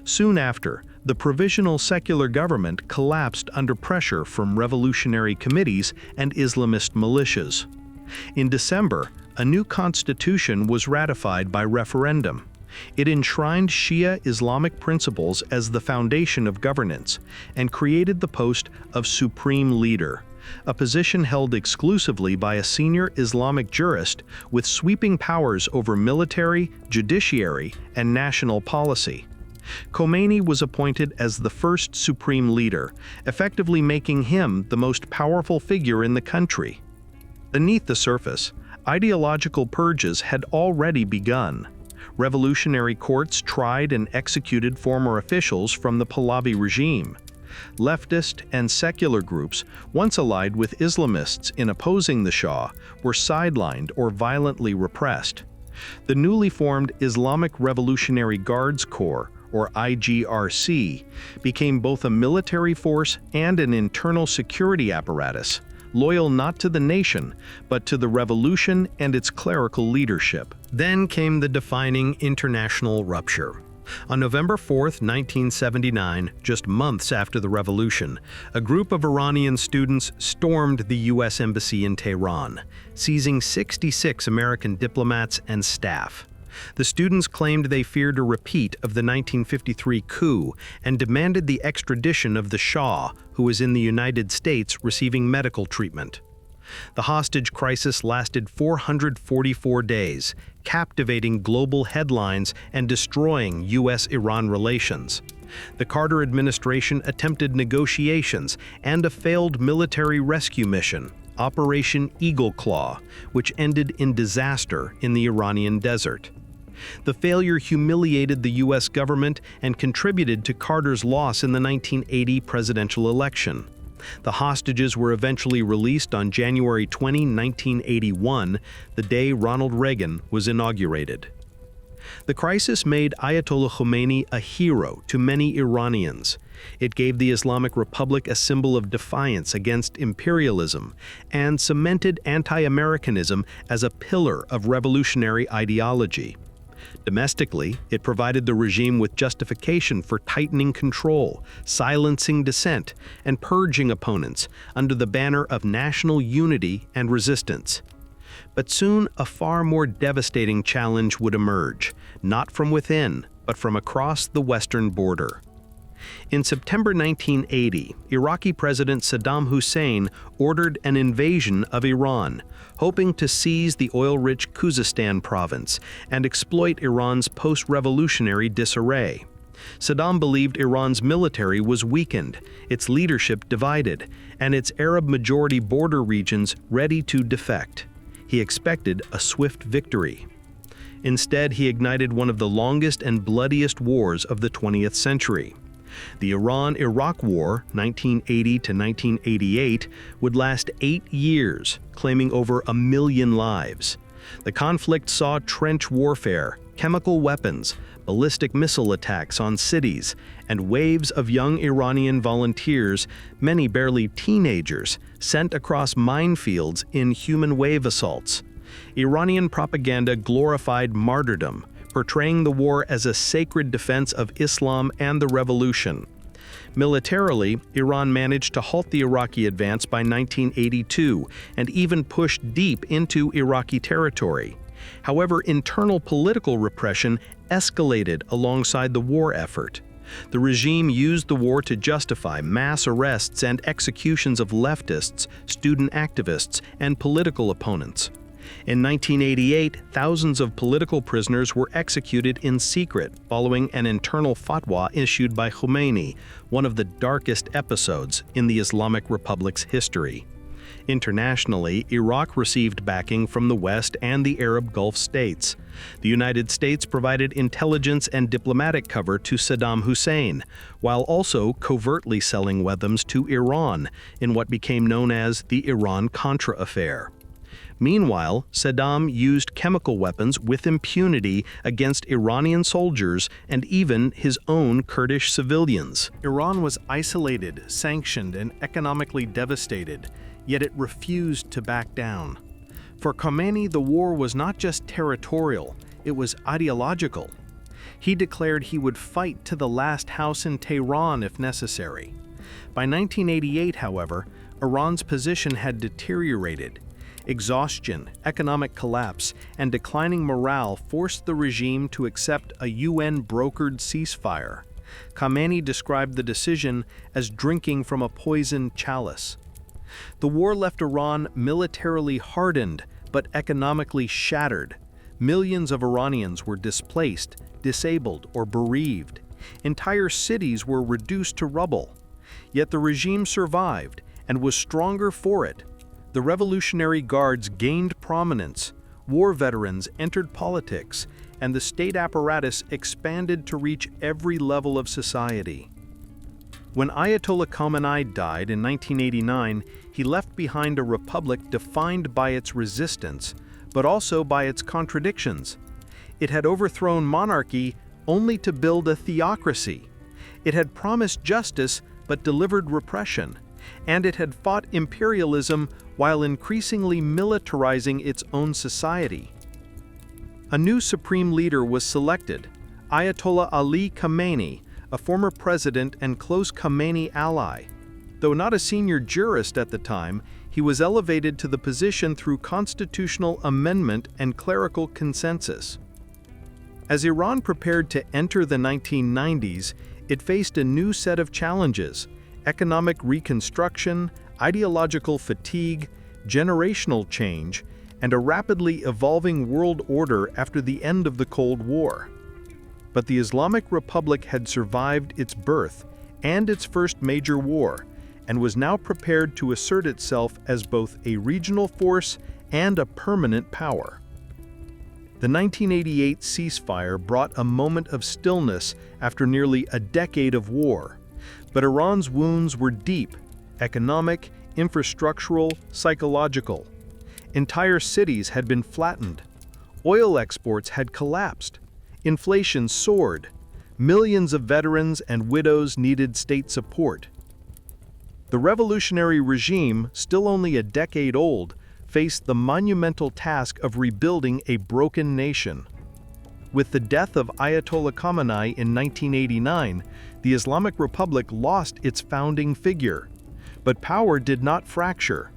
Soon after, the provisional secular government collapsed under pressure from revolutionary committees and Islamist militias. In December, a new constitution was ratified by referendum. It enshrined Shia Islamic principles as the foundation of governance and created the post of supreme leader, a position held exclusively by a senior Islamic jurist with sweeping powers over military, judiciary, and national policy. Khomeini was appointed as the first supreme leader, effectively making him the most powerful figure in the country. Beneath the surface, ideological purges had already begun. Revolutionary courts tried and executed former officials from the Pahlavi regime. Leftist and secular groups, once allied with Islamists in opposing the Shah, were sidelined or violently repressed. The newly formed Islamic Revolutionary Guards Corps, or IGRC, became both a military force and an internal security apparatus, loyal not to the nation, but to the revolution and its clerical leadership. Then came the defining international rupture. On November 4, 1979, just months after the revolution, a group of Iranian students stormed the U.S. Embassy in Tehran, seizing 66 American diplomats and staff. The students claimed they feared a repeat of the 1953 coup and demanded the extradition of the Shah, who was in the United States receiving medical treatment. The hostage crisis lasted 444 days, captivating global headlines and destroying U.S.-Iran relations. The Carter administration attempted negotiations and a failed military rescue mission, Operation Eagle Claw, which ended in disaster in the Iranian desert. The failure humiliated the U.S. government and contributed to Carter's loss in the 1980 presidential election. The hostages were eventually released on January 20, 1981, the day Ronald Reagan was inaugurated. The crisis made Ayatollah Khomeini a hero to many Iranians. It gave the Islamic Republic a symbol of defiance against imperialism and cemented anti-Americanism as a pillar of revolutionary ideology. Domestically, it provided the regime with justification for tightening control, silencing dissent, and purging opponents under the banner of national unity and resistance. But soon a far more devastating challenge would emerge, not from within, but from across the western border. In September 1980, Iraqi President Saddam Hussein ordered an invasion of Iran, hoping to seize the oil-rich Khuzestan province and exploit Iran's post-revolutionary disarray. Saddam believed Iran's military was weakened, its leadership divided, and its Arab-majority border regions ready to defect. He expected a swift victory. Instead, he ignited one of the longest and bloodiest wars of the 20th century. The Iran-Iraq War, 1980 to 1988, would last 8 years, claiming over 1 million lives. The conflict saw trench warfare, chemical weapons, ballistic missile attacks on cities, and waves of young Iranian volunteers, many barely teenagers, sent across minefields in human wave assaults. Iranian propaganda glorified martyrdom, portraying the war as a sacred defense of Islam and the revolution. Militarily, Iran managed to halt the Iraqi advance by 1982 and even pushed deep into Iraqi territory. However, internal political repression escalated alongside the war effort. The regime used the war to justify mass arrests and executions of leftists, student activists, and political opponents. In 1988, thousands of political prisoners were executed in secret following an internal fatwa issued by Khomeini, one of the darkest episodes in the Islamic Republic's history. Internationally, Iraq received backing from the West and the Arab Gulf states. The United States provided intelligence and diplomatic cover to Saddam Hussein, while also covertly selling weapons to Iran in what became known as the Iran-Contra affair. Meanwhile, Saddam used chemical weapons with impunity against Iranian soldiers and even his own Kurdish civilians. Iran was isolated, sanctioned, and economically devastated, yet it refused to back down. For Khomeini, the war was not just territorial, it was ideological. He declared he would fight to the last house in Tehran if necessary. By 1988, however, Iran's position had deteriorated. Exhaustion, economic collapse, and declining morale forced the regime to accept a UN-brokered ceasefire. Khomeini described the decision as drinking from a poisoned chalice. The war left Iran militarily hardened, but economically shattered. Millions of Iranians were displaced, disabled, or bereaved. Entire cities were reduced to rubble. Yet the regime survived and was stronger for it. The Revolutionary Guards gained prominence, war veterans entered politics, and the state apparatus expanded to reach every level of society. When Ayatollah Khamenei died in 1989, he left behind a republic defined by its resistance, but also by its contradictions. It had overthrown monarchy only to build a theocracy. It had promised justice but delivered repression. And it had fought imperialism while increasingly militarizing its own society. A new supreme leader was selected, Ayatollah Ali Khamenei, a former president and close Khomeini ally. Though not a senior jurist at the time, he was elevated to the position through constitutional amendment and clerical consensus. As Iran prepared to enter the 1990s, it faced a new set of challenges: economic reconstruction, ideological fatigue, generational change, and a rapidly evolving world order after the end of the Cold War. But the Islamic Republic had survived its birth and its first major war, and was now prepared to assert itself as both a regional force and a permanent power. The 1988 ceasefire brought a moment of stillness after nearly a decade of war. But Iran's wounds were deep: economic, infrastructural, psychological. Entire cities had been flattened. Oil exports had collapsed. Inflation soared. Millions of veterans and widows needed state support. The revolutionary regime, still only a decade old, faced the monumental task of rebuilding a broken nation. With the death of Ayatollah Khamenei in 1989, the Islamic Republic lost its founding figure. But power did not fracture.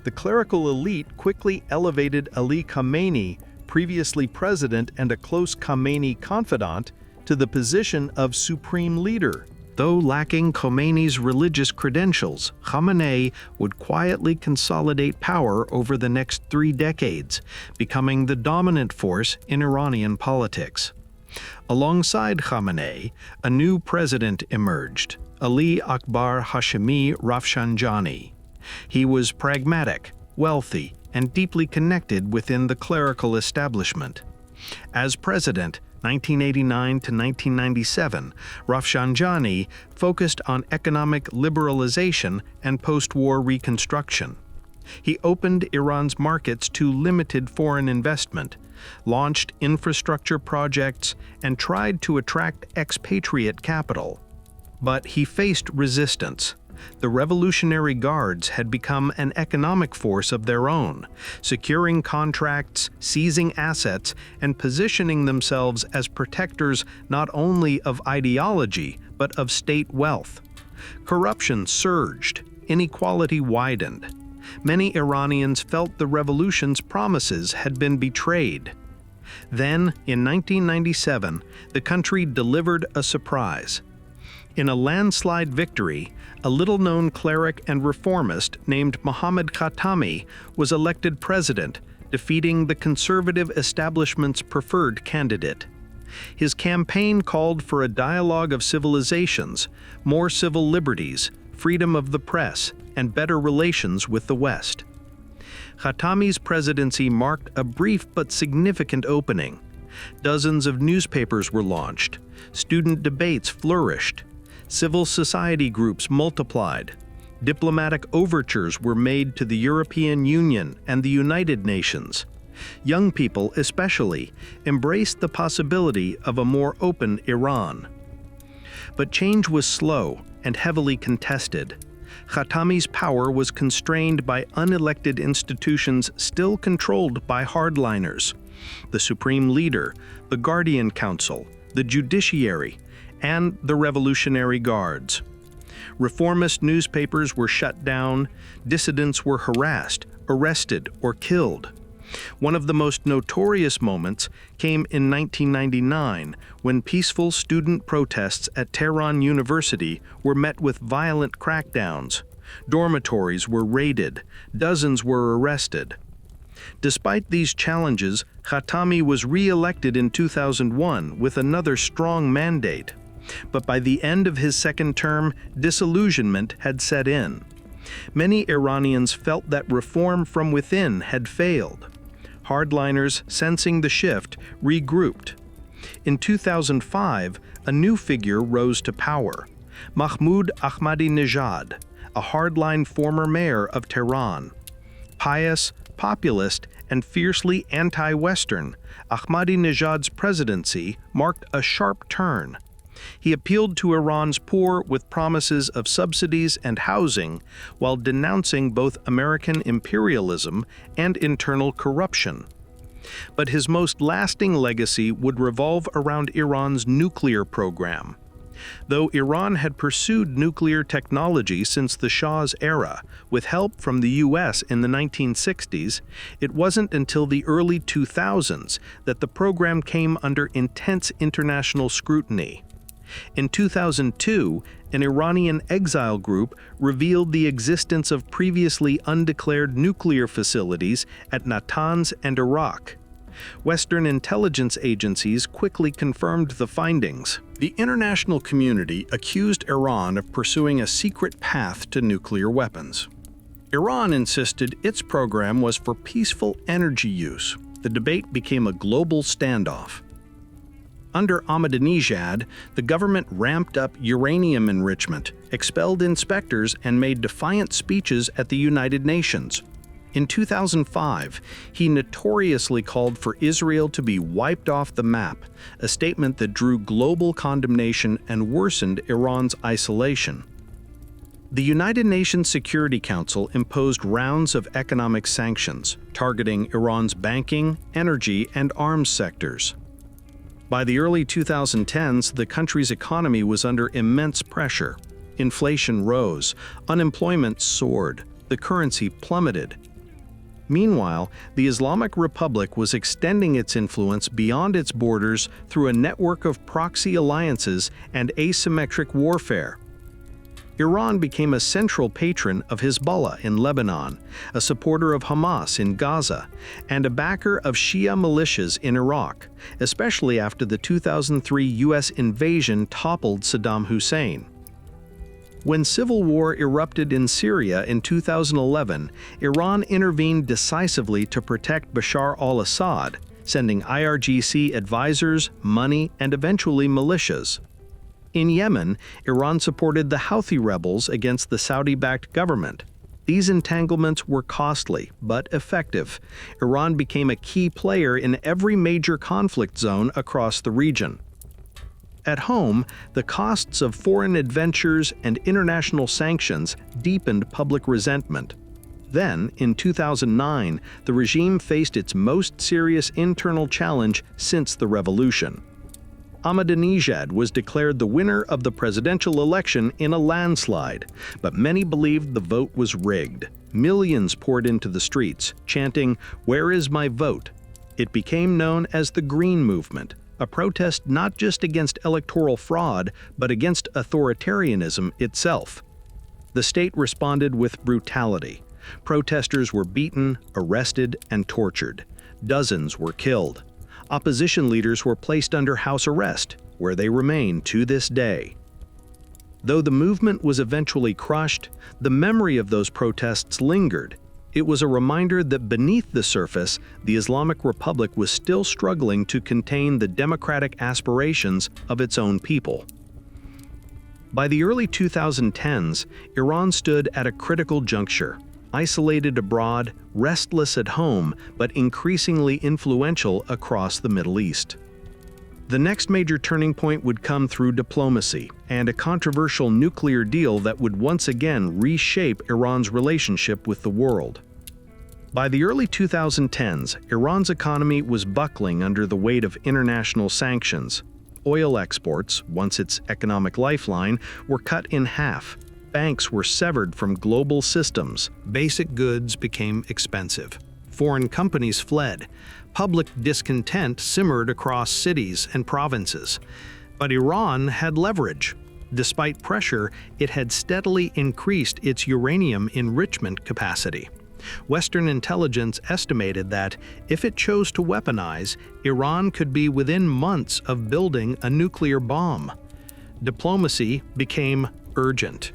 The clerical elite quickly elevated Ali Khamenei, previously president and a close Khamenei confidant, to the position of supreme leader. Though lacking Khomeini's religious credentials, Khamenei would quietly consolidate power over the next 3 decades, becoming the dominant force in Iranian politics. Alongside Khamenei, a new president emerged, Ali Akbar Hashemi Rafsanjani. He was pragmatic, wealthy, and deeply connected within the clerical establishment. As president, 1989 to 1997, Rafsanjani focused on economic liberalization and post-war reconstruction. He opened Iran's markets to limited foreign investment, launched infrastructure projects, and tried to attract expatriate capital. But he faced resistance. The Revolutionary Guards had become an economic force of their own, securing contracts, seizing assets, and positioning themselves as protectors not only of ideology but of state wealth. Corruption surged, inequality widened. Many Iranians felt the revolution's promises had been betrayed. Then, in 1997, the country delivered a surprise. In a landslide victory, a little-known cleric and reformist named Mohammad Khatami was elected president, defeating the conservative establishment's preferred candidate. His campaign called for a dialogue of civilizations, more civil liberties, freedom of the press, and better relations with the West. Khatami's presidency marked a brief but significant opening. Dozens of newspapers were launched, student debates flourished, civil society groups multiplied, diplomatic overtures were made to the European Union and the United Nations. Young people, especially, embraced the possibility of a more open Iran. But change was slow and heavily contested. Khatami's power was constrained by unelected institutions still controlled by hardliners: the Supreme Leader, the Guardian Council, the Judiciary, and the Revolutionary Guards. Reformist newspapers were shut down, dissidents were harassed, arrested, or killed. One of the most notorious moments came in 1999, when peaceful student protests at Tehran University were met with violent crackdowns. Dormitories were raided, dozens were arrested. Despite these challenges, Khatami was re-elected in 2001 with another strong mandate. But by the end of his second term, disillusionment had set in. Many Iranians felt that reform from within had failed. Hardliners, sensing the shift, regrouped. In 2005, a new figure rose to power: Mahmoud Ahmadinejad, a hardline former mayor of Tehran. Pious, populist, and fiercely anti-Western, Ahmadinejad's presidency marked a sharp turn. He appealed to Iran's poor with promises of subsidies and housing, while denouncing both American imperialism and internal corruption. But his most lasting legacy would revolve around Iran's nuclear program. Though Iran had pursued nuclear technology since the Shah's era, with help from the US in the 1960s, it wasn't until the early 2000s that the program came under intense international scrutiny. In 2002, an Iranian exile group revealed the existence of previously undeclared nuclear facilities at Natanz and Iraq. Western intelligence agencies quickly confirmed the findings. The international community accused Iran of pursuing a secret path to nuclear weapons. Iran insisted its program was for peaceful energy use. The debate became a global standoff. Under Ahmadinejad, the government ramped up uranium enrichment, expelled inspectors, and made defiant speeches at the United Nations. In 2005, he notoriously called for Israel to be wiped off the map, a statement that drew global condemnation and worsened Iran's isolation. The United Nations Security Council imposed rounds of economic sanctions, targeting Iran's banking, energy, and arms sectors. By the early 2010s, the country's economy was under immense pressure. Inflation rose, unemployment soared, the currency plummeted. Meanwhile, the Islamic Republic was extending its influence beyond its borders through a network of proxy alliances and asymmetric warfare. Iran became a central patron of Hezbollah in Lebanon, a supporter of Hamas in Gaza, and a backer of Shia militias in Iraq, especially after the 2003 U.S. invasion toppled Saddam Hussein. When civil war erupted in Syria in 2011, Iran intervened decisively to protect Bashar al-Assad, sending IRGC advisors, money, and eventually militias. In Yemen, Iran supported the Houthi rebels against the Saudi-backed government. These entanglements were costly, but effective. Iran became a key player in every major conflict zone across the region. At home, the costs of foreign adventures and international sanctions deepened public resentment. Then, in 2009, the regime faced its most serious internal challenge since the revolution. Ahmadinejad was declared the winner of the presidential election in a landslide, but many believed the vote was rigged. Millions poured into the streets, chanting, "Where is my vote?" It became known as the Green Movement, a protest not just against electoral fraud, but against authoritarianism itself. The state responded with brutality. Protesters were beaten, arrested, and tortured. Dozens were killed. Opposition leaders were placed under house arrest, where they remain to this day. Though the movement was eventually crushed, the memory of those protests lingered. It was a reminder that beneath the surface, the Islamic Republic was still struggling to contain the democratic aspirations of its own people. By the early 2010s, Iran stood at a critical juncture. Isolated abroad, restless at home, but increasingly influential across the Middle East. The next major turning point would come through diplomacy and a controversial nuclear deal that would once again reshape Iran's relationship with the world. By the early 2010s, Iran's economy was buckling under the weight of international sanctions. Oil exports, once its economic lifeline, were cut in half. Banks were severed from global systems. Basic goods became expensive. Foreign companies fled. Public discontent simmered across cities and provinces. But Iran had leverage. Despite pressure, it had steadily increased its uranium enrichment capacity. Western intelligence estimated that, if it chose to weaponize, Iran could be within months of building a nuclear bomb. Diplomacy became urgent.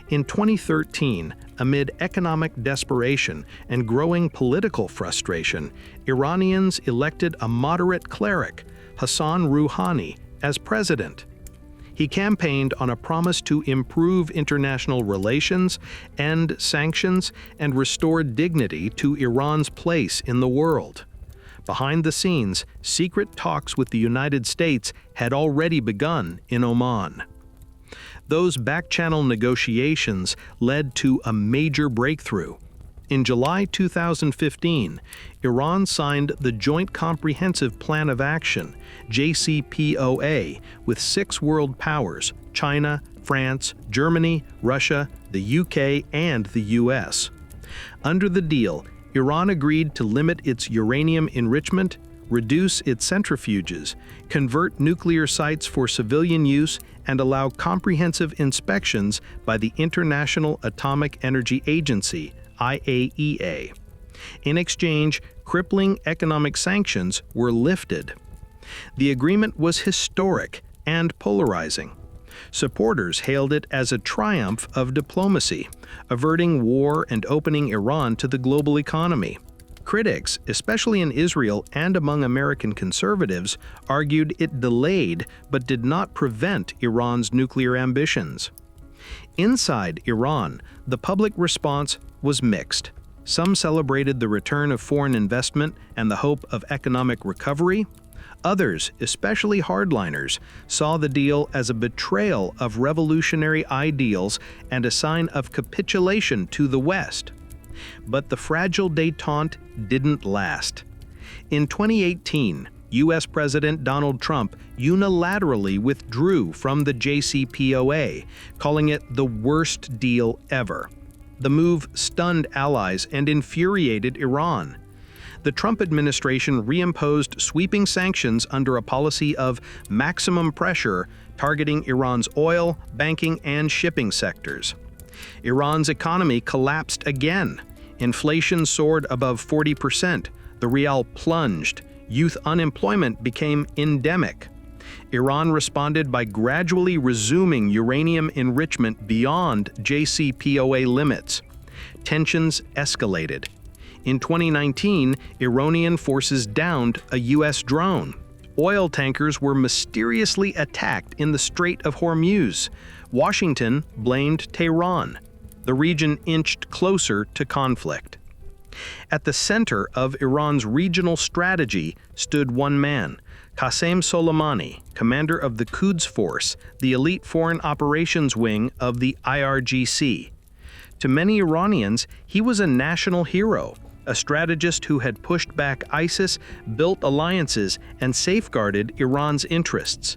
In 2013, amid economic desperation and growing political frustration, Iranians elected a moderate cleric, Hassan Rouhani, as president. He campaigned on a promise to improve international relations, end sanctions, and restore dignity to Iran's place in the world. Behind the scenes, secret talks with the United States had already begun in Oman. Those back-channel negotiations led to a major breakthrough. In July 2015, Iran signed the Joint Comprehensive Plan of Action, JCPOA, with 6 world powers: China, France, Germany, Russia, the UK, and the US. Under the deal, Iran agreed to limit its uranium enrichment, reduce its centrifuges, convert nuclear sites for civilian use, and allow comprehensive inspections by the International Atomic Energy Agency, IAEA. In exchange, crippling economic sanctions were lifted. The agreement was historic and polarizing. Supporters hailed it as a triumph of diplomacy, averting war and opening Iran to the global economy. Critics, especially in Israel and among American conservatives, argued it delayed but did not prevent Iran's nuclear ambitions. Inside Iran, the public response was mixed. Some celebrated the return of foreign investment and the hope of economic recovery. Others, especially hardliners, saw the deal as a betrayal of revolutionary ideals and a sign of capitulation to the West. But the fragile détente didn't last. In 2018, U.S. President Donald Trump unilaterally withdrew from the JCPOA, calling it the worst deal ever. The move stunned allies and infuriated Iran. The Trump administration reimposed sweeping sanctions under a policy of maximum pressure targeting Iran's oil, banking, and shipping sectors. Iran's economy collapsed again. Inflation soared above 40%, the rial plunged, youth unemployment became endemic. Iran responded by gradually resuming uranium enrichment beyond JCPOA limits. Tensions escalated. In 2019, Iranian forces downed a U.S. drone. Oil tankers were mysteriously attacked in the Strait of Hormuz. Washington blamed Tehran. The region inched closer to conflict. At the center of Iran's regional strategy stood one man, Qasem Soleimani, commander of the Quds Force, the elite foreign operations wing of the IRGC. To many Iranians, he was a national hero, a strategist who had pushed back ISIS, built alliances, and safeguarded Iran's interests.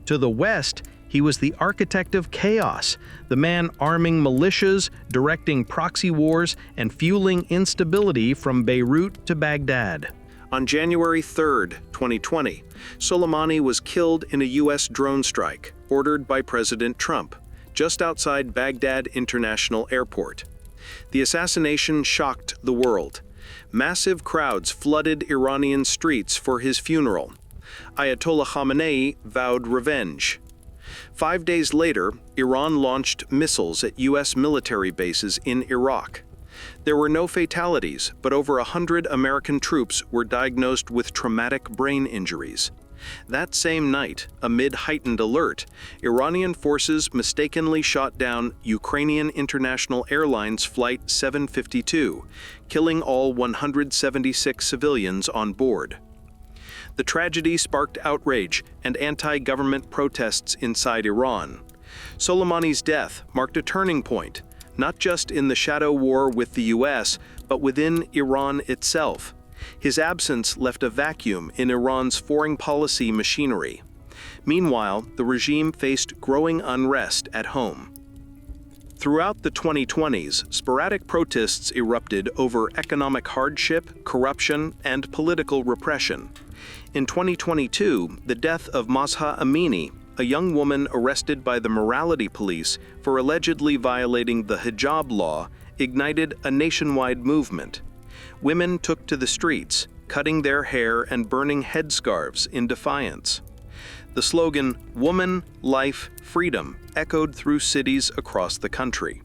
To the West, he was the architect of chaos, the man arming militias, directing proxy wars, and fueling instability from Beirut to Baghdad. On January 3, 2020, Soleimani was killed in a U.S. drone strike ordered by President Trump, just outside Baghdad International Airport. The assassination shocked the world. Massive crowds flooded Iranian streets for his funeral. Ayatollah Khamenei vowed revenge. 5 days later, Iran launched missiles at U.S. military bases in Iraq. There were no fatalities, but over 100 American troops were diagnosed with traumatic brain injuries. That same night, amid heightened alert, Iranian forces mistakenly shot down Ukrainian International Airlines Flight 752, killing all 176 civilians on board. The tragedy sparked outrage and anti-government protests inside Iran. Soleimani's death marked a turning point, not just in the shadow war with the U.S., but within Iran itself. His absence left a vacuum in Iran's foreign policy machinery. Meanwhile, the regime faced growing unrest at home. Throughout the 2020s, sporadic protests erupted over economic hardship, corruption, and political repression. In 2022, the death of Mahsa Amini, a young woman arrested by the morality police for allegedly violating the hijab law, ignited a nationwide movement. Women took to the streets, cutting their hair and burning headscarves in defiance. The slogan, "Woman, Life, Freedom," echoed through cities across the country.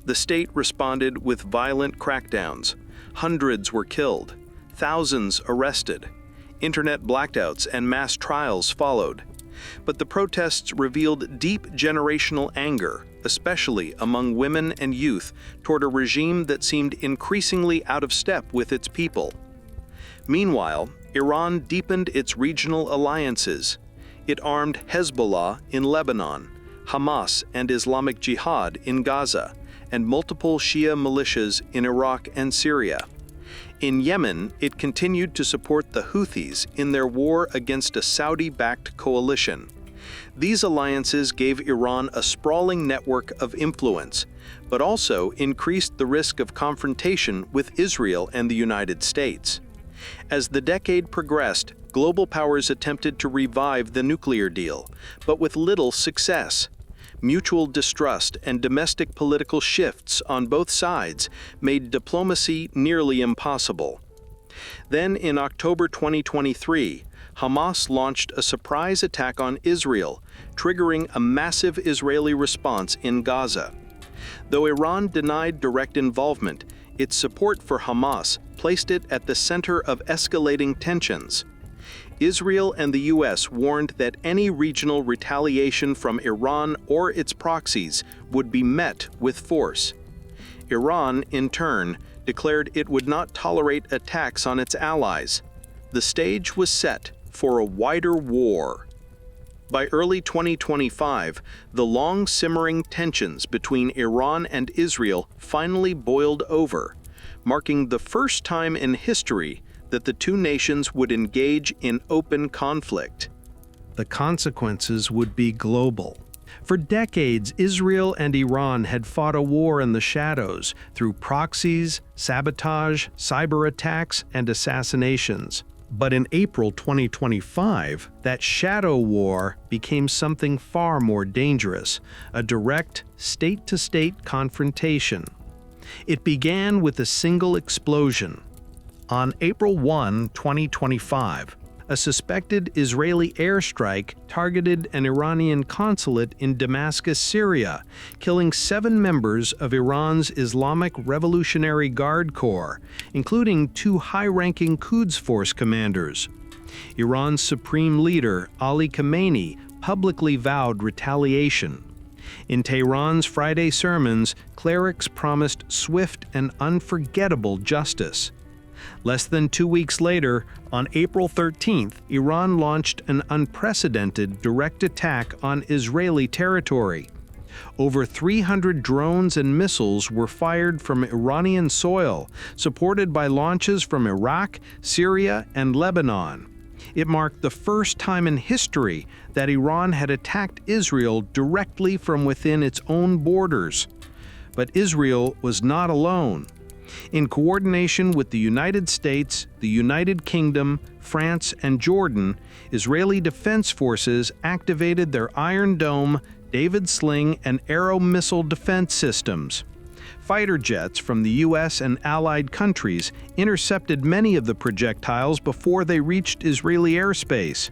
The state responded with violent crackdowns. Hundreds were killed, thousands arrested. Internet blackouts and mass trials followed. But the protests revealed deep generational anger, especially among women and youth, toward a regime that seemed increasingly out of step with its people. Meanwhile, Iran deepened its regional alliances. It armed Hezbollah in Lebanon, Hamas and Islamic Jihad in Gaza, and multiple Shia militias in Iraq and Syria. In Yemen, it continued to support the Houthis in their war against a Saudi-backed coalition. These alliances gave Iran a sprawling network of influence, but also increased the risk of confrontation with Israel and the United States. As the decade progressed, global powers attempted to revive the nuclear deal, but with little success. Mutual distrust and domestic political shifts on both sides made diplomacy nearly impossible. Then, in October 2023, Hamas launched a surprise attack on Israel, triggering a massive Israeli response in Gaza. Though Iran denied direct involvement, its support for Hamas placed it at the center of escalating tensions. Israel and the U.S. warned that any regional retaliation from Iran or its proxies would be met with force. Iran, in turn, declared it would not tolerate attacks on its allies. The stage was set for a wider war. By early 2025, the long-simmering tensions between Iran and Israel finally boiled over, marking the first time in history that the two nations would engage in open conflict. The consequences would be global. For decades, Israel and Iran had fought a war in the shadows through proxies, sabotage, cyber attacks, and assassinations. But in April 2025, that shadow war became something far more dangerous, a direct, state-to-state confrontation. It began with a single explosion. On April 1, 2025, a suspected Israeli airstrike targeted an Iranian consulate in Damascus, Syria, killing 7 members of Iran's Islamic Revolutionary Guard Corps, including 2 high-ranking Quds Force commanders. Iran's supreme leader, Ali Khamenei, publicly vowed retaliation. In Tehran's Friday sermons, clerics promised swift and unforgettable justice. Less than 2 weeks later, on April 13th, Iran launched an unprecedented direct attack on Israeli territory. Over 300 drones and missiles were fired from Iranian soil, supported by launches from Iraq, Syria, and Lebanon. It marked the first time in history that Iran had attacked Israel directly from within its own borders. But Israel was not alone. In coordination with the United States, the United Kingdom, France, and Jordan, Israeli defense forces activated their Iron Dome, David Sling, and Arrow missile defense systems. Fighter jets from the U.S. and allied countries intercepted many of the projectiles before they reached Israeli airspace.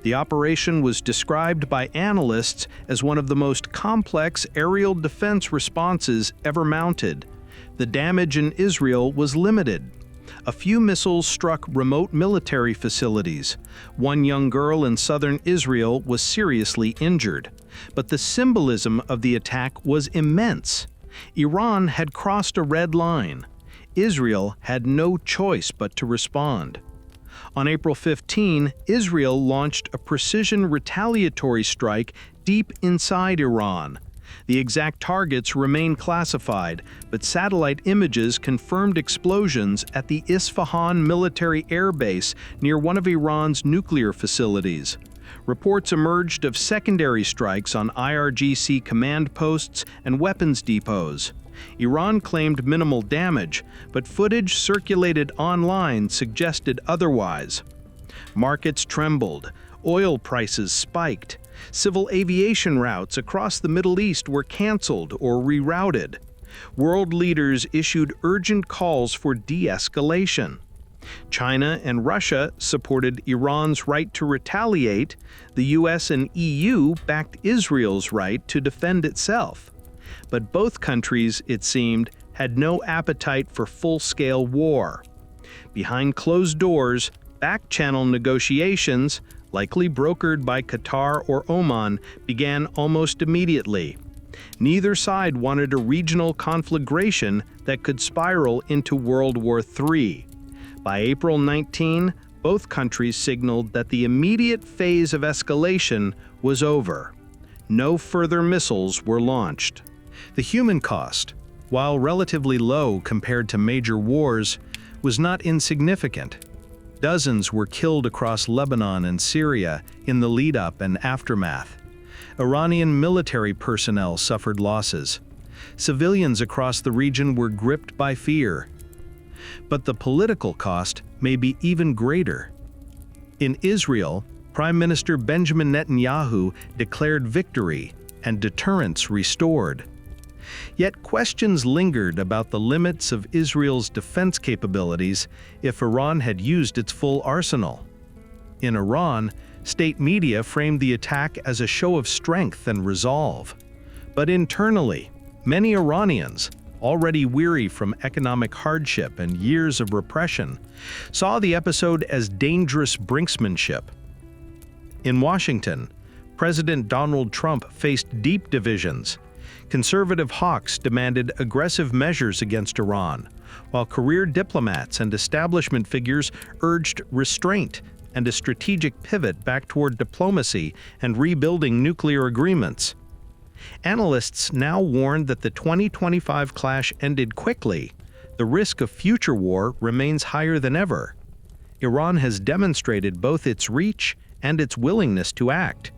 The operation was described by analysts as one of the most complex aerial defense responses ever mounted. The damage in Israel was limited. A few missiles struck remote military facilities. One young girl in southern Israel was seriously injured. But the symbolism of the attack was immense. Iran had crossed a red line. Israel had no choice but to respond. On April 15, Israel launched a precision retaliatory strike deep inside Iran. The exact targets remain classified, but satellite images confirmed explosions at the Isfahan military air base near one of Iran's nuclear facilities. Reports emerged of secondary strikes on IRGC command posts and weapons depots. Iran claimed minimal damage, but footage circulated online suggested otherwise. Markets trembled, oil prices spiked, civil aviation routes across the Middle East were canceled or rerouted. World leaders issued urgent calls for de-escalation. China and Russia supported Iran's right to retaliate. The US and EU backed Israel's right to defend itself. But both countries, it seemed, had no appetite for full-scale war. Behind closed doors, back-channel negotiations, likely brokered by Qatar or Oman, began almost immediately. Neither side wanted a regional conflagration that could spiral into World War III. By April 19, both countries signaled that the immediate phase of escalation was over. No further missiles were launched. The human cost, while relatively low compared to major wars, was not insignificant. Dozens were killed across Lebanon and Syria in the lead-up and aftermath. Iranian military personnel suffered losses. Civilians across the region were gripped by fear. But the political cost may be even greater. In Israel, Prime Minister Benjamin Netanyahu declared victory and deterrence restored. Yet questions lingered about the limits of Israel's defense capabilities if Iran had used its full arsenal. In Iran, state media framed the attack as a show of strength and resolve. But internally, many Iranians, already weary from economic hardship and years of repression, saw the episode as dangerous brinksmanship. In Washington, President Donald Trump faced deep divisions. Conservative hawks demanded aggressive measures against Iran, while career diplomats and establishment figures urged restraint and a strategic pivot back toward diplomacy and rebuilding nuclear agreements. Analysts now warn that the 2025 clash ended quickly. The risk of future war remains higher than ever. Iran has demonstrated both its reach and its willingness to act.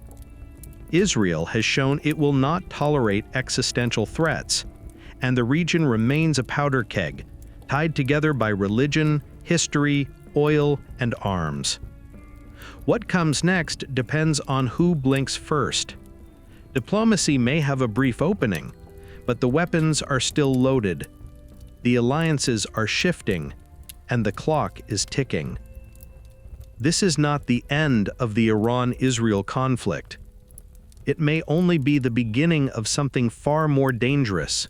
Israel has shown it will not tolerate existential threats, and the region remains a powder keg, tied together by religion, history, oil, and arms. What comes next depends on who blinks first. Diplomacy may have a brief opening, but the weapons are still loaded. The alliances are shifting, and the clock is ticking. This is not the end of the Iran-Israel conflict. It may only be the beginning of something far more dangerous.